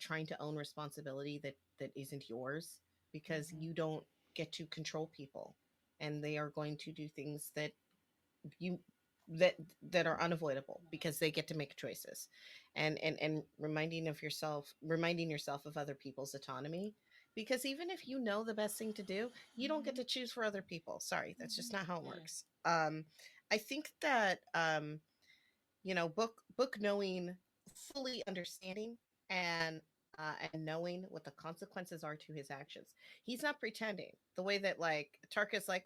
trying to own responsibility that isn't yours, because you don't get to control people, and they are going to do things that are unavoidable because they get to make choices, and reminding yourself of other people's autonomy, because even if you know the best thing to do, you don't get to choose for other people. Sorry, that's just not how it works. I think that book knowing, fully understanding, and knowing what the consequences are to his actions. He's not pretending the way that like Tarka's like,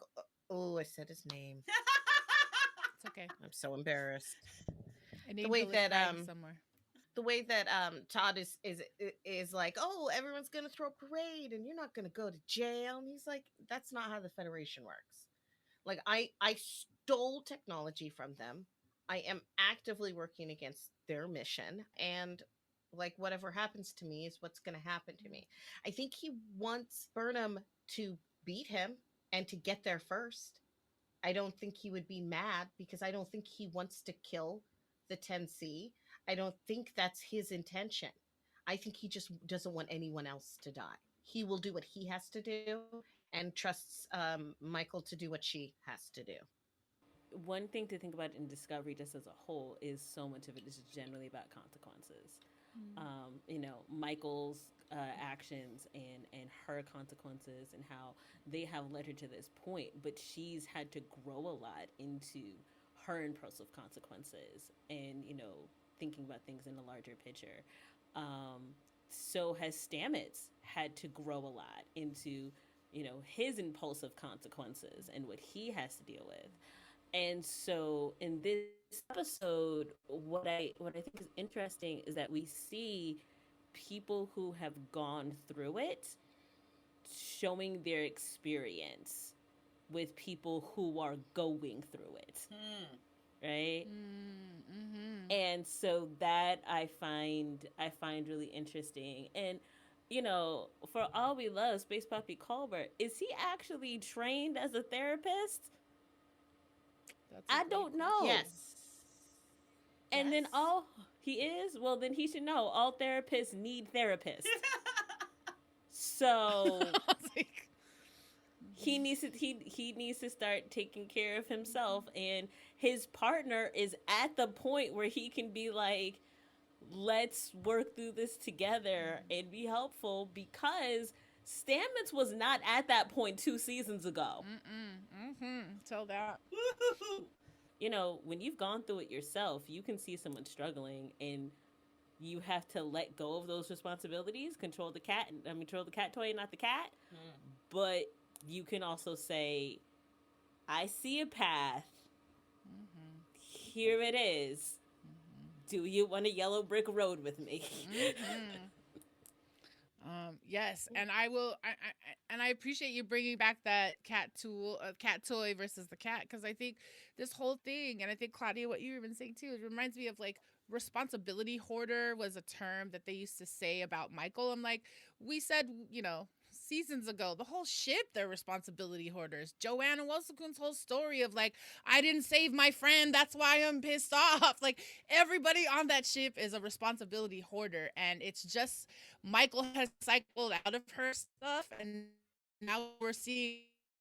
oh, I said his name. It's okay. I'm so embarrassed. The way that somewhere. The way that Todd is like, oh, everyone's gonna throw a parade and you're not gonna go to jail, and he's like, that's not how the Federation works. Like, I stole technology from them. I am actively working against their mission, and like whatever happens to me is what's going to happen to me. I think he wants Burnham to beat him and to get there first. I don't think he would be mad, because I don't think he wants to kill the 10C. I don't think that's his intention. I think he just doesn't want anyone else to die. He will do what he has to do and trusts Michael to do what she has to do. One thing to think about in Discovery just as a whole is so much of it is generally about consequences. Michael's actions and her consequences and how they have led her to this point, but she's had to grow a lot into her impulsive consequences and, thinking about things in a larger picture. So has Stamets had to grow a lot into his impulsive consequences and what he has to deal with. And so in this episode, what I think is interesting is that we see people who have gone through it showing their experience with people who are going through it. Right? Mm-hmm. And so that I find really interesting. And for all we love Space Puppy Colbert, is he actually trained as a therapist? I don't know. Yes. And Yes. then he is? Well, then he should know all therapists need therapists. So Like, he needs to start taking care of himself, and his partner is at the point where he can be like, let's work through this together and be helpful, because Stamets was not at that point 2 seasons ago. Tell that. When you've gone through it yourself, you can see someone struggling, and you have to let go of those responsibilities, control the cat toy, not the cat. But you can also say, I see a path. Here it is. Do you want a yellow brick road with me? Yes, and I will. I appreciate you bringing back that cat toy versus the cat, because I think this whole thing, and I think Claudia, what you were even saying too, it reminds me of like responsibility hoarder was a term that they used to say about Michael. I'm like, we said, seasons ago, the whole ship, they're responsibility hoarders. Joanna Wilson's whole story of like, I didn't save my friend, that's why I'm pissed off. Like, everybody on that ship is a responsibility hoarder, and it's just Michael has cycled out of her stuff, and now we're seeing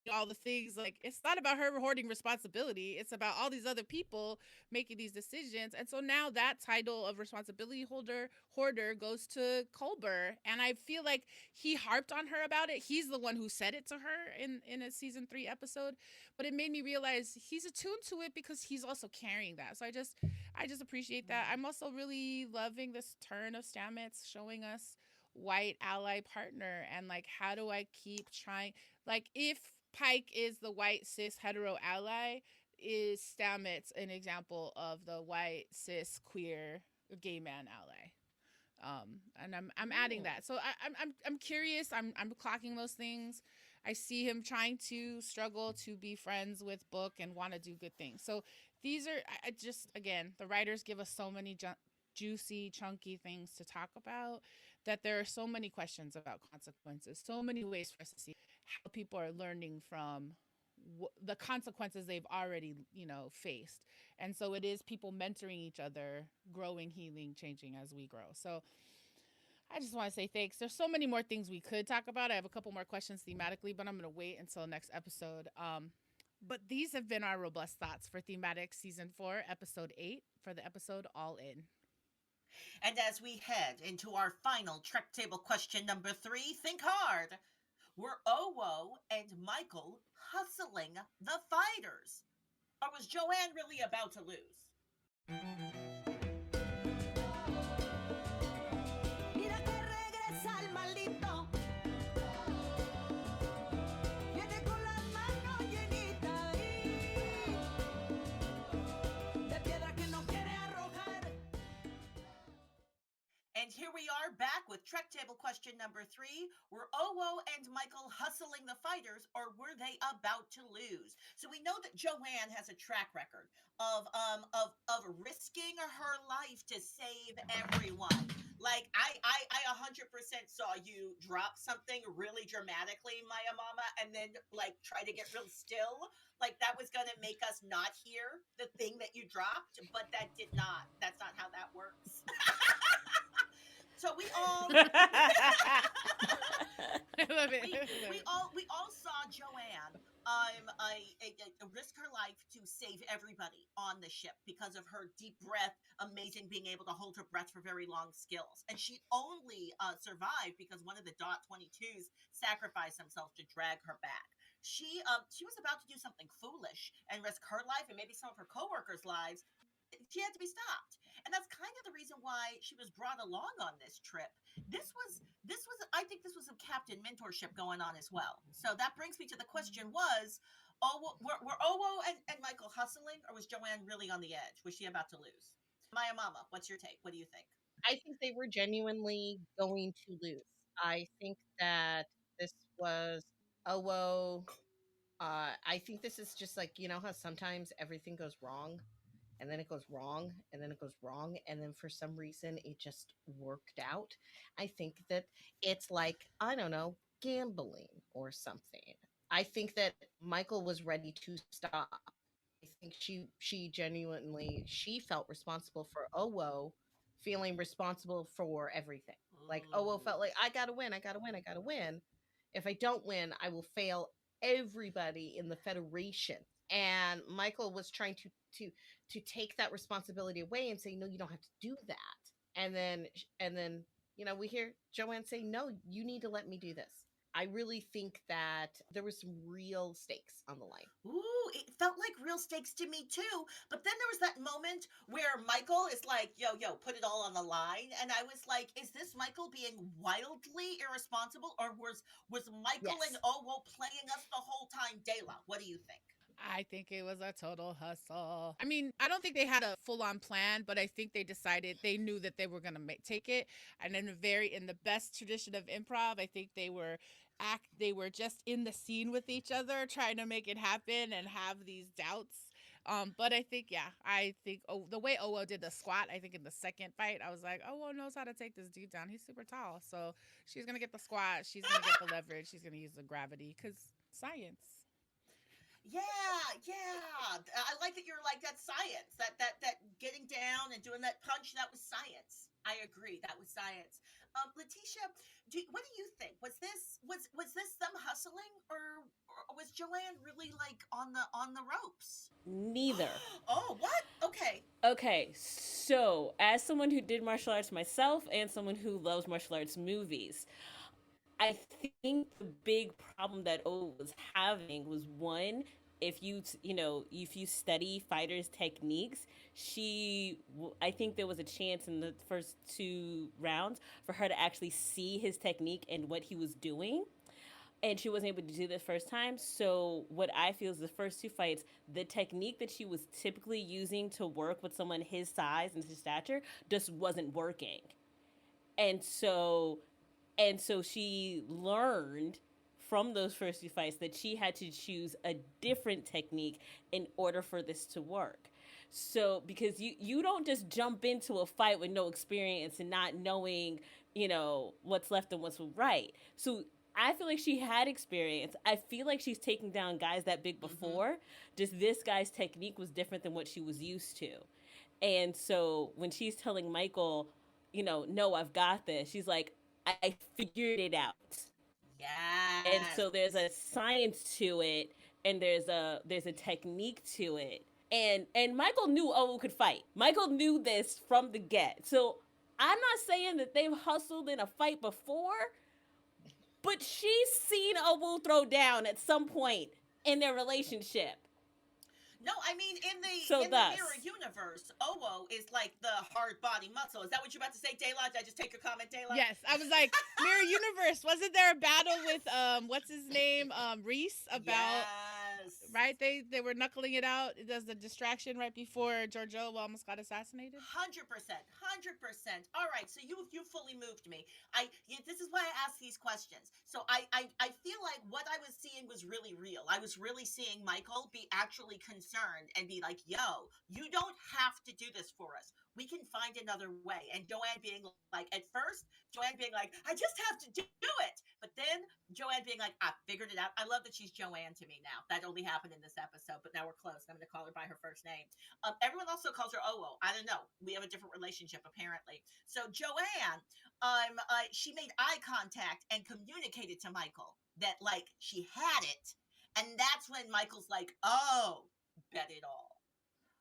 all the things. Like, it's not about her hoarding responsibility, it's about all these other people making these decisions. And so now that title of responsibility hoarder goes to Colbert, and I feel like he harped on her about it. He's the one who said it to her in a season 3 episode, but it made me realize he's attuned to it because he's also carrying that. So I just appreciate that. I'm also really loving this turn of Stamets showing us white ally partner, and like, how do I keep trying? Like, if Pike is the white cis hetero ally, is Stamets an example of the white cis queer gay man ally? And I'm adding that. So I'm curious. I'm clocking those things. I see him trying to struggle to be friends with Book and want to do good things. So these are, I just, again, the writers give us so many juicy, chunky things to talk about, that there are so many questions about consequences, so many ways for us to see how people are learning from the consequences they've already, faced. And so it is people mentoring each other, growing, healing, changing as we grow. So I just want to say thanks. There's so many more things we could talk about. I have a couple more questions thematically, but I'm going to wait until next episode. But these have been our robust thoughts for Thematic Season 4, Episode 8, for the episode All In. And as we head into our final Trek Table question number 3, think hard. Were Owo and Michael hustling the fighters? Or was Joanne really about to lose? Mira que regresa el maldito. Viene con las manos llenitas de piedra que no quiere arrojar. And here we are back with Trek Table question number 3. Were Owo and Michael hustling the fighters, or were they about to lose? So we know that Joanne has a track record of risking her life to save everyone. Like, I 100% saw you drop something really dramatically, Maya Mama, and then like try to get real still. Like, that was gonna make us not hear the thing that you dropped, but that did not. That's not how that works. So we all I love it. we all saw Joanne risk her life to save everybody on the ship because of her deep breath, amazing being able to hold her breath for very long skills. And she only survived because one of the Dot 22s sacrificed themselves to drag her back. She was about to do something foolish and risk her life and maybe some of her coworkers' lives. She had to be stopped. And that's kind of the reason why she was brought along on this trip. This was I think this was a and mentorship going on as well. So that brings me to the question: was were Owo and Michael hustling, or was Joanne really on the edge? Was she about to lose? Maya Mama, what's your take? What do you think? I think they were genuinely going to lose. I think that this was Owo. I think this is just like, you know how sometimes everything goes wrong and then it goes wrong and then it goes wrong and then for some reason it just worked out. I think that it's like, I don't know, gambling or something. I think that Michael was ready to stop. I think she genuinely she felt responsible for Owo feeling responsible for everything. Like Owo felt like I gotta win, I gotta win, I gotta win. If I don't win, I will fail everybody in the Federation. And Michael was trying to take that responsibility away and say, no, you don't have to do that. And then we hear Joanne say, no, you need to let me do this. I really think that there was some real stakes on the line. Ooh, it felt like real stakes to me too. But then there was that moment where Michael is like, yo, put it all on the line. And I was like, is this Michael being wildly irresponsible? Or was Michael Yes. and Owo playing us the whole time? Dayla, what do you think? I think it was a total hustle. I mean, I don't think they had a full-on plan, but I think they decided they knew that they were going to take it. And in the best tradition of improv, I think they were just in the scene with each other, trying to make it happen and have these doubts. But I think the way Owo did the squat, I think in the second fight, I was like, Owo knows how to take this dude down. He's super tall, so she's gonna get the squat. She's gonna get the leverage. She's gonna use the gravity because science. Yeah. I like that you're like that science, that getting down and doing that punch. That was science. I agree. That was science. Latisha, what do you think? Was this them hustling, or was Joanne really like on the ropes? Neither. Oh, what? Okay. Okay, so as someone who did martial arts myself and someone who loves martial arts movies, I think the big problem that O was having was, one, if you study fighters' techniques, I think there was a chance in the first 2 rounds for her to actually see his technique and what he was doing. And she wasn't able to do the first time. So what I feel is the first 2 fights, the technique that she was typically using to work with someone his size and his stature just wasn't working. And so she learned from those first 2 fights that she had to choose a different technique in order for this to work. So because you don't just jump into a fight with no experience and not knowing, what's left and what's right. So I feel like she had experience. I feel like she's taken down guys that big before. Mm-hmm. Just this guy's technique was different than what she was used to. And so when she's telling Michael, no, I've got this, she's like, I figured it out. Yeah. And so there's a science to it, and there's a technique to it. And Michael knew Owo could fight. Michael knew this from the get. So I'm not saying that they've hustled in a fight before, but she's seen Owo throw down at some point in their relationship. No, I mean, in the mirror universe, Owo is like the hard body muscle. Is that what you're about to say, Dayla? Did I just take your comment, Dayla? Yes, I was like, mirror universe. Wasn't there a battle with what's his name, Reese, about right? They were knuckling it out. There's the distraction right before Giorgio almost got assassinated. 100%. All right, so you fully moved me. This is why I ask these questions. So I feel like what I was seeing was really real. I was really seeing Michael be actually concerned and be like, yo, you don't have to do this for us. We can find another way. And Joanne being like, at first, Joanne being like, I just have to do it. But then Joanne being like, I figured it out. I love that she's Joanne to me now. That only happened in this episode, but now we're close. I'm going to call her by her first name. Everyone also calls her Owo. I don't know. We have a different relationship, apparently. So Joanne, she made eye contact and communicated to Michael that, like, she had it. And that's when Michael's like, oh, bet it all.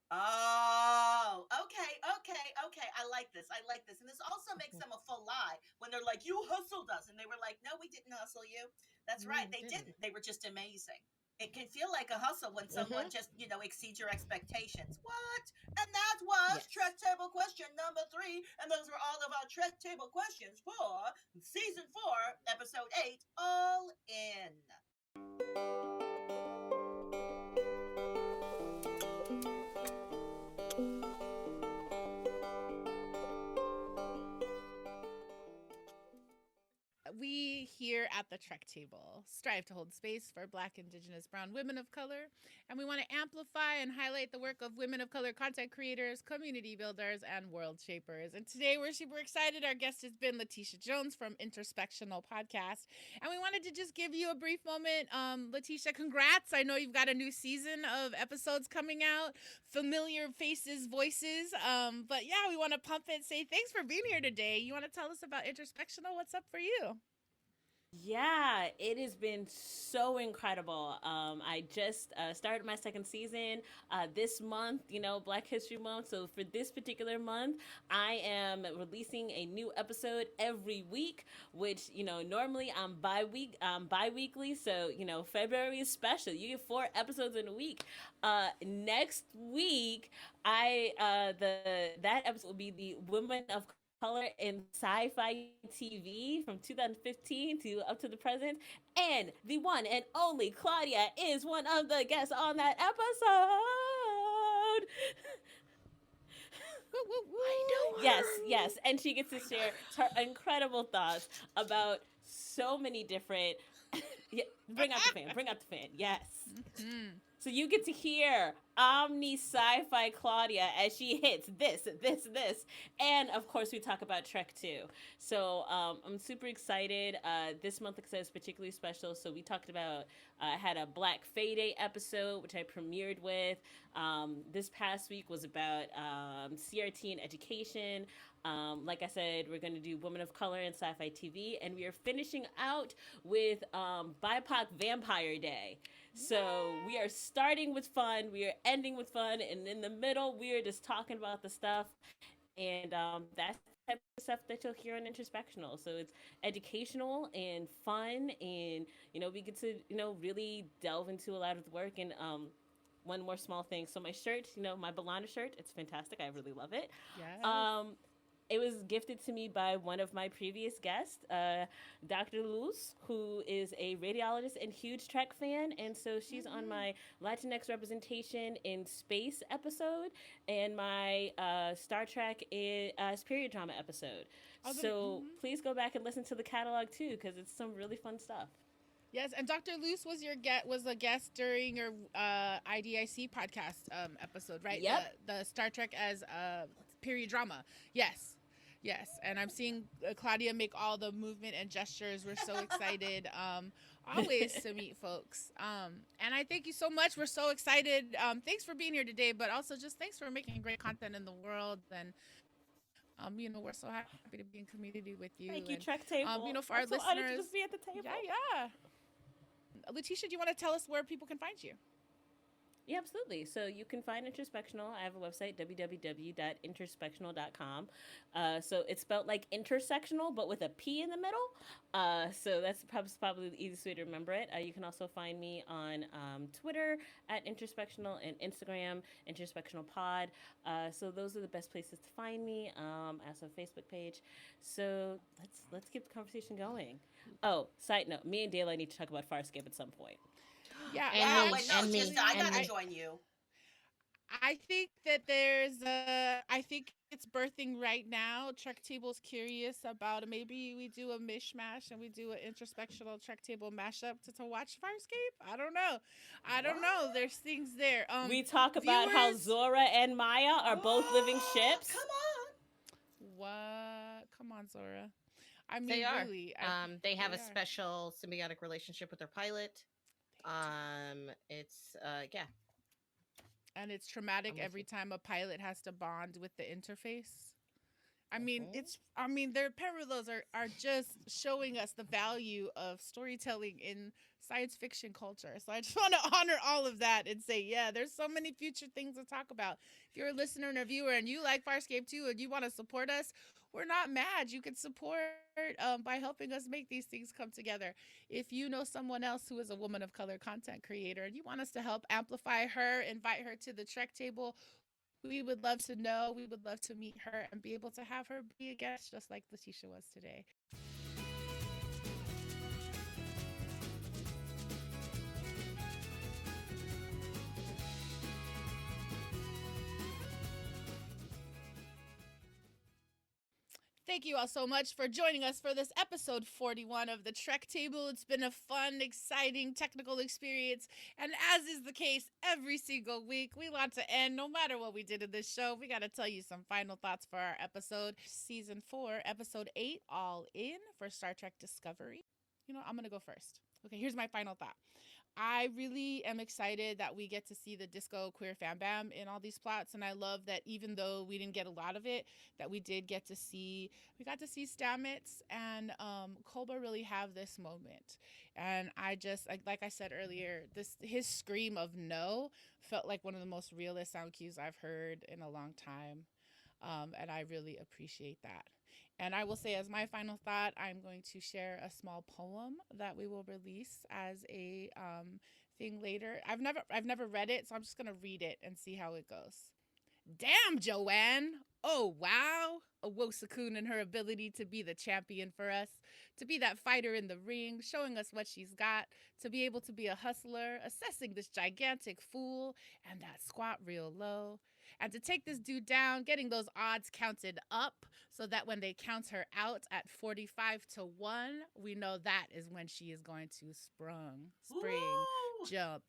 Oh, okay. I like this. And this also makes them a full lie when they're like, you hustled us. And they were like, no, we didn't hustle you. That's right. They didn't. They were just amazing. It can feel like a hustle when someone just, exceeds your expectations. What? And that was Trek Table question number 3. And those were all of our Trek Table questions for season 4, episode 8 We here at the Trek Table strive to hold space for Black, Indigenous, Brown women of color, and we want to amplify and highlight the work of women of color content creators, community builders, and world shapers. And today we're super excited. Our guest has been Latisha Jones from Interspectional Podcast, and we wanted to just give you a brief moment. Latisha, congrats. I know you've got a new season of episodes coming out, familiar faces, voices. But yeah, we want to pump it, say thanks for being here today. You want to tell us about Interspectional? What's up for you? Yeah, it has been so incredible. I just started my second season this month, Black History Month. So for this particular month, I am releasing a new episode every week, which, normally I'm bi-weekly. So, February is special. You get 4 episodes in a week. Next week, that episode will be the Women of Color in Sci-Fi TV from 2015 to up to the present, and the one and only Claudia is one of the guests on that episode. I know. Yes, and she gets to share her incredible thoughts about so many different. Yeah, bring out the fan. Yes. Mm-hmm. So you get to hear Omni Sci-Fi Claudia as she hits this. And, of course, we talk about Trek, too. So I'm super excited. This month, like I said, is particularly special. So we talked about, I had a Black Fae Day episode, which I premiered with. This past week was about CRT and education. Like I said, we're going to do Women of Color in Sci-Fi TV. And we are finishing out with BIPOC Vampire Day. So we are starting with fun, we are ending with fun, and in the middle, we are just talking about the stuff. And that's the type of stuff that you'll hear on Interspectional. So it's educational and fun, and, we get to, really delve into a lot of the work. And one more small thing. So my shirt, my Balana shirt, it's fantastic. I really love it. Yes. It was gifted to me by one of my previous guests, Dr. Luz, who is a radiologist and huge Trek fan. And so she's on my Latinx representation in space episode and my Star Trek period drama episode. So please go back and listen to the catalog, too, because it's some really fun stuff. Yes, and Dr. Luce was a guest during your IDIC podcast episode, right? Yep. The Star Trek as period drama. Yes, and I'm seeing Claudia make all the movement and gestures. We're so excited always to meet folks. And I thank you so much. We're so excited. Thanks for being here today, but also just thanks for making great content in the world. And we're so happy to be in community with you. Thank you, Trek Table. For our listeners, so honored to just be at the table. Yeah. Latisha, do you want to tell us where people can find you? Yeah, absolutely. So you can find Interspectional. I have a website, www.interspectional.com. So it's spelled like intersectional, but with a P in the middle. So that's probably the easiest way to remember it. You can also find me on Twitter at Interspectional and Instagram, Interspectional Pod. So those are the best places to find me. I also have a Facebook page. So let's keep the conversation going. Oh, side note, me and Dayla need to talk about Farscape at some point. Yeah, I gotta join you. I think that I think it's birthing right now. Trek Table's curious about maybe we do a mishmash and we do an Interspectional Trek Table mashup to watch Farscape. I don't know. There's things there. We talk about how Zora and Maya are both living ships. Come on. What? Come on, Zora. I mean, They are. really. They have a special symbiotic relationship with their pilot. It's And it's traumatic every time a pilot has to bond with the interface. Their parallels are just showing us the value of storytelling in science fiction culture. So I just want to honor all of that and say, yeah, there's so many future things to talk about. If you're a listener and a viewer and you like Farscape too and you want to support us, we're not mad. You can support by helping us make these things come together. If you know someone else who is a woman of color content creator and you want us to help amplify her, invite her to the Trek Table, we would love to know. We would love to meet her and be able to have her be a guest just like Latisha was today. Thank you all so much for joining us for this episode 41 of the Trek Table. It's been a fun, exciting, technical experience. And as is the case every single week, we want to end, no matter what we did in this show, we got to tell you some final thoughts for our episode. Season 4, Episode 8, All In for Star Trek Discovery. You know, I'm going to go first. Okay, here's my final thought. I really am excited that we get to see the disco queer fam bam in all these plots, and I love that even though we didn't get a lot of it, that we got to see Stamets and Kolba really have this moment. And I just like I said earlier, his scream of no felt like one of the most realist sound cues I've heard in a long time, and I really appreciate that. And I will say, as my final thought, I'm going to share a small poem that we will release as a thing later. I've never read it, so I'm just gonna read it and see how it goes. Damn, Joanne! Oh wow! Awosakun and her ability to be the champion for us, to be that fighter in the ring, showing us what she's got, to be able to be a hustler, assessing this gigantic fool and that squat real low. And to take this dude down, getting those odds counted up so that when they count her out at 45-1, we know that is when she is going to spring, jump.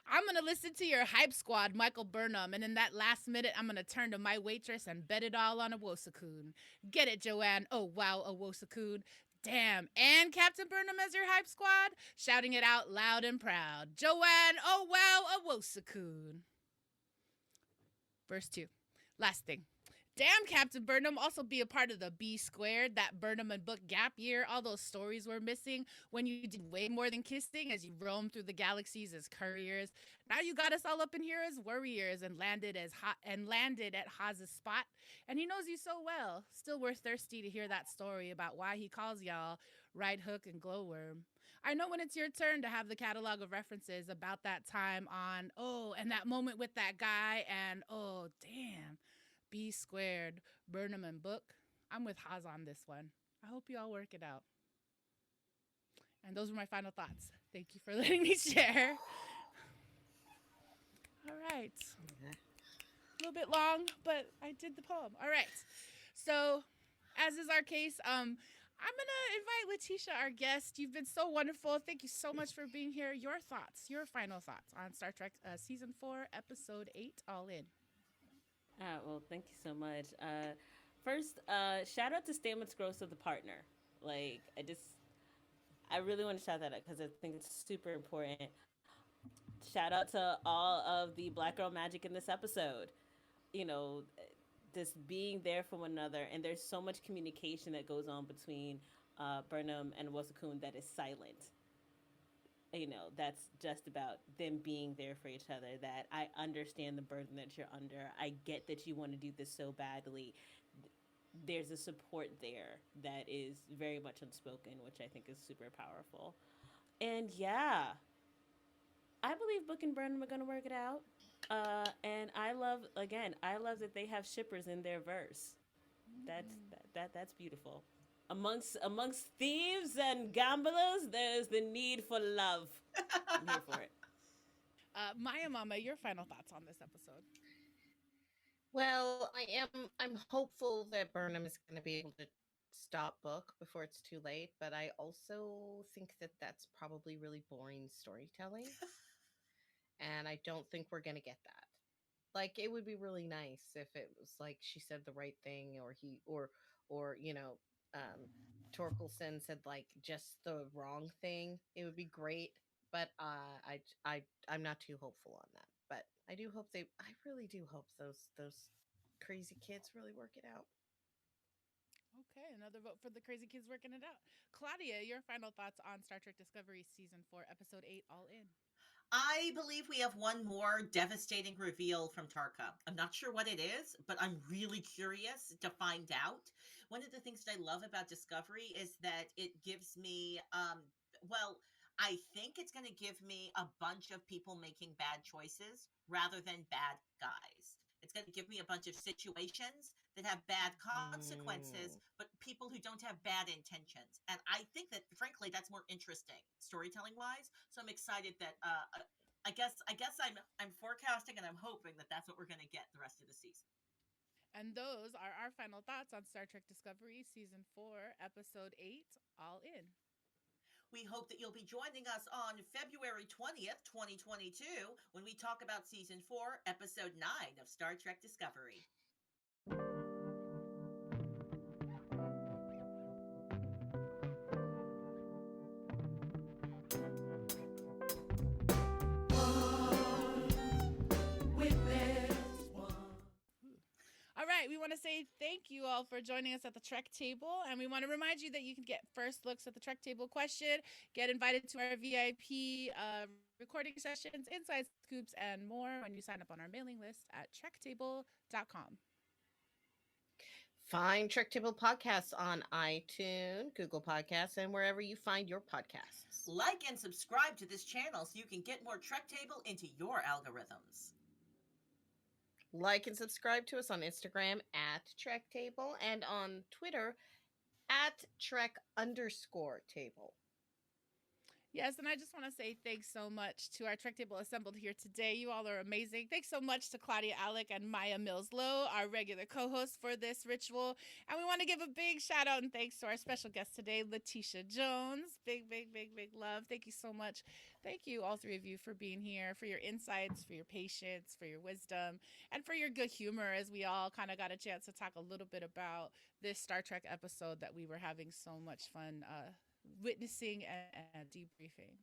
I'm going to listen to your hype squad, Michael Burnham, and in that last minute, I'm going to turn to my waitress and bet it all on Awosakun. Get it, Joanne. Oh, wow, Awosakun. Damn, and Captain Burnham as your hype squad? Shouting it out loud and proud. Joanne, oh, wow, Awosakun. Verse 2. Last thing. Damn, Captain Burnham, also be a part of the B squared, that Burnham and Book gap year, all those stories were missing when you did way more than kissing as you roamed through the galaxies as couriers. Now you got us all up in here as worriers and landed at Haz's spot. And he knows you so well. Still, we're thirsty to hear that story about why he calls y'all Right Hook and Glowworm. I know when it's your turn to have the catalog of references about that time on, and that moment with that guy, and damn. B squared, Burnham and Book. I'm with Haz on this one. I hope you all work it out. And those were my final thoughts. Thank you for letting me share. All right. A little bit long, but I did the poem. All right. So, as is our case, I'm going to invite Latisha, our guest. You've been so wonderful. Thank you so much for being here. Your final thoughts on Star Trek Season 4, Episode 8, All In. Well, thank you so much. First, shout out to Stamets Gross of the partner. Like, I really want to shout that out because I think it's super important. Shout out to all of the Black Girl Magic in this episode. You know, just being there for one another, and there's so much communication that goes on between Burnham and Awosakun that is silent. You know, that's just about them being there for each other, that I understand the burden that you're under. I get that you want to do this so badly. There's a support there that is very much unspoken, which I think is super powerful. And yeah, I believe Book and Burnham are going to work it out. And I love that they have shippers in their verse. That's beautiful. Amongst thieves and gamblers, there's the need for love. I'm here for it. Maya Mama, your final thoughts on this episode? Well, I'm hopeful that Burnham is going to be able to stop Book before it's too late, but I also think that that's probably really boring storytelling. And I don't think we're going to get that. Like, it would be really nice if it was like she said the right thing, or Torkelson said like just the wrong thing. It would be great, but I'm not too hopeful on that. But I really do hope those crazy kids really work it out. Okay, another vote for the crazy kids working it out. Claudia, your final thoughts on Star Trek Discovery Season 4, Episode 8, All In. I believe we have one more devastating reveal from Tarka. I'm not sure what it is, but I'm really curious to find out. One of the things that I love about Discovery is that it gives me, I think it's going to give me a bunch of people making bad choices rather than bad guys. It's going to give me a bunch of situations that have bad consequences, but people who don't have bad intentions. And I think that, frankly, that's more interesting storytelling-wise. So I'm excited that I guess I'm forecasting and I'm hoping that that's what we're going to get the rest of the season. And those are our final thoughts on Star Trek Discovery Season 4, Episode 8, All In. We hope that you'll be joining us on February 20th, 2022, when we talk about Season 4, Episode 9 of Star Trek Discovery. All right, we want to say thank you all for joining us at the Trek Table, and we want to remind you that you can get first looks at the Trek Table question, get invited to our VIP recording sessions, inside scoops, and more when you sign up on our mailing list at trektable.com. Find Trek Table Podcasts on iTunes, Google Podcasts, and wherever you find your podcasts. Like and subscribe to this channel so you can get more Trek Table into your algorithms. Like and subscribe to us on Instagram at Trek Table and on Twitter at Trek_Table. Yes, and I just want to say thanks so much to our Trek Table assembled here today. You all are amazing. Thanks so much to Claudia Alick and Maia Mills-Low, our regular co-hosts for this ritual. And we want to give a big shout out and thanks to our special guest today, Latisha Jones. Big love. Thank you so much. Thank you, all three of you, for being here, for your insights, for your patience, for your wisdom, and for your good humor as we all kind of got a chance to talk a little bit about this Star Trek episode that we were having so much fun witnessing and debriefing.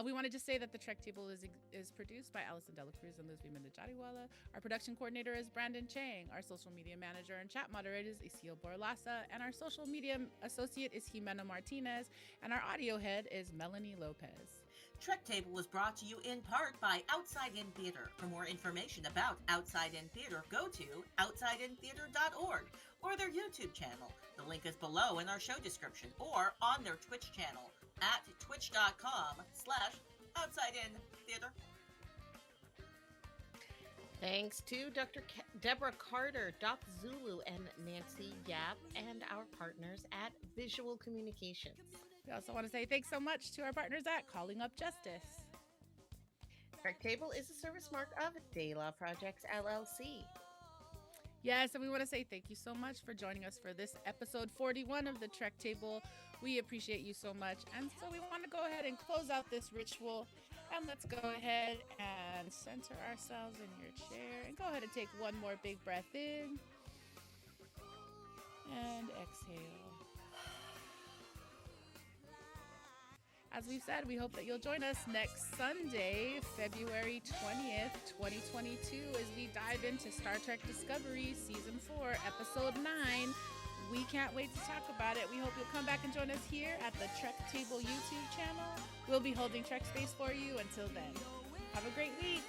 We wanted to say that the Trek Table is produced by Alison De La Cruz and Lizzie Mindajadiwala. Our production coordinator is Brandon Chang. Our social media manager and chat moderator is Isil Borlasa. And our social media associate is Jimena Martinez. And our audio head is Melanie Lopez. Trek Table was brought to you in part by Outside In Theater. For more information about Outside In Theater, go to outsideintheater.org or their YouTube channel. The link is below in our show description or on their Twitch channel at twitch.com/outsideintheater. Thanks to Dr. Deborah Carter, Doc Zulu, and Nancy Yap, and our partners at Visual Communications. We also want to say thanks so much to our partners at Calling Up Justice. Trek Table is a service mark of De La Projects, LLC. Yes, and we want to say thank you so much for joining us for this episode 41 of the Trek Table. We appreciate you so much. And so we want to go ahead and close out this ritual. And let's go ahead and center ourselves in your chair. And go ahead and take one more big breath in. And exhale. As we've said, we hope that you'll join us next Sunday, February 20th, 2022, as we dive into Star Trek Discovery Season 4, Episode 9. We can't wait to talk about it. We hope you'll come back and join us here at the Trek Table YouTube channel. We'll be holding Trek Space for you until then. Have a great week.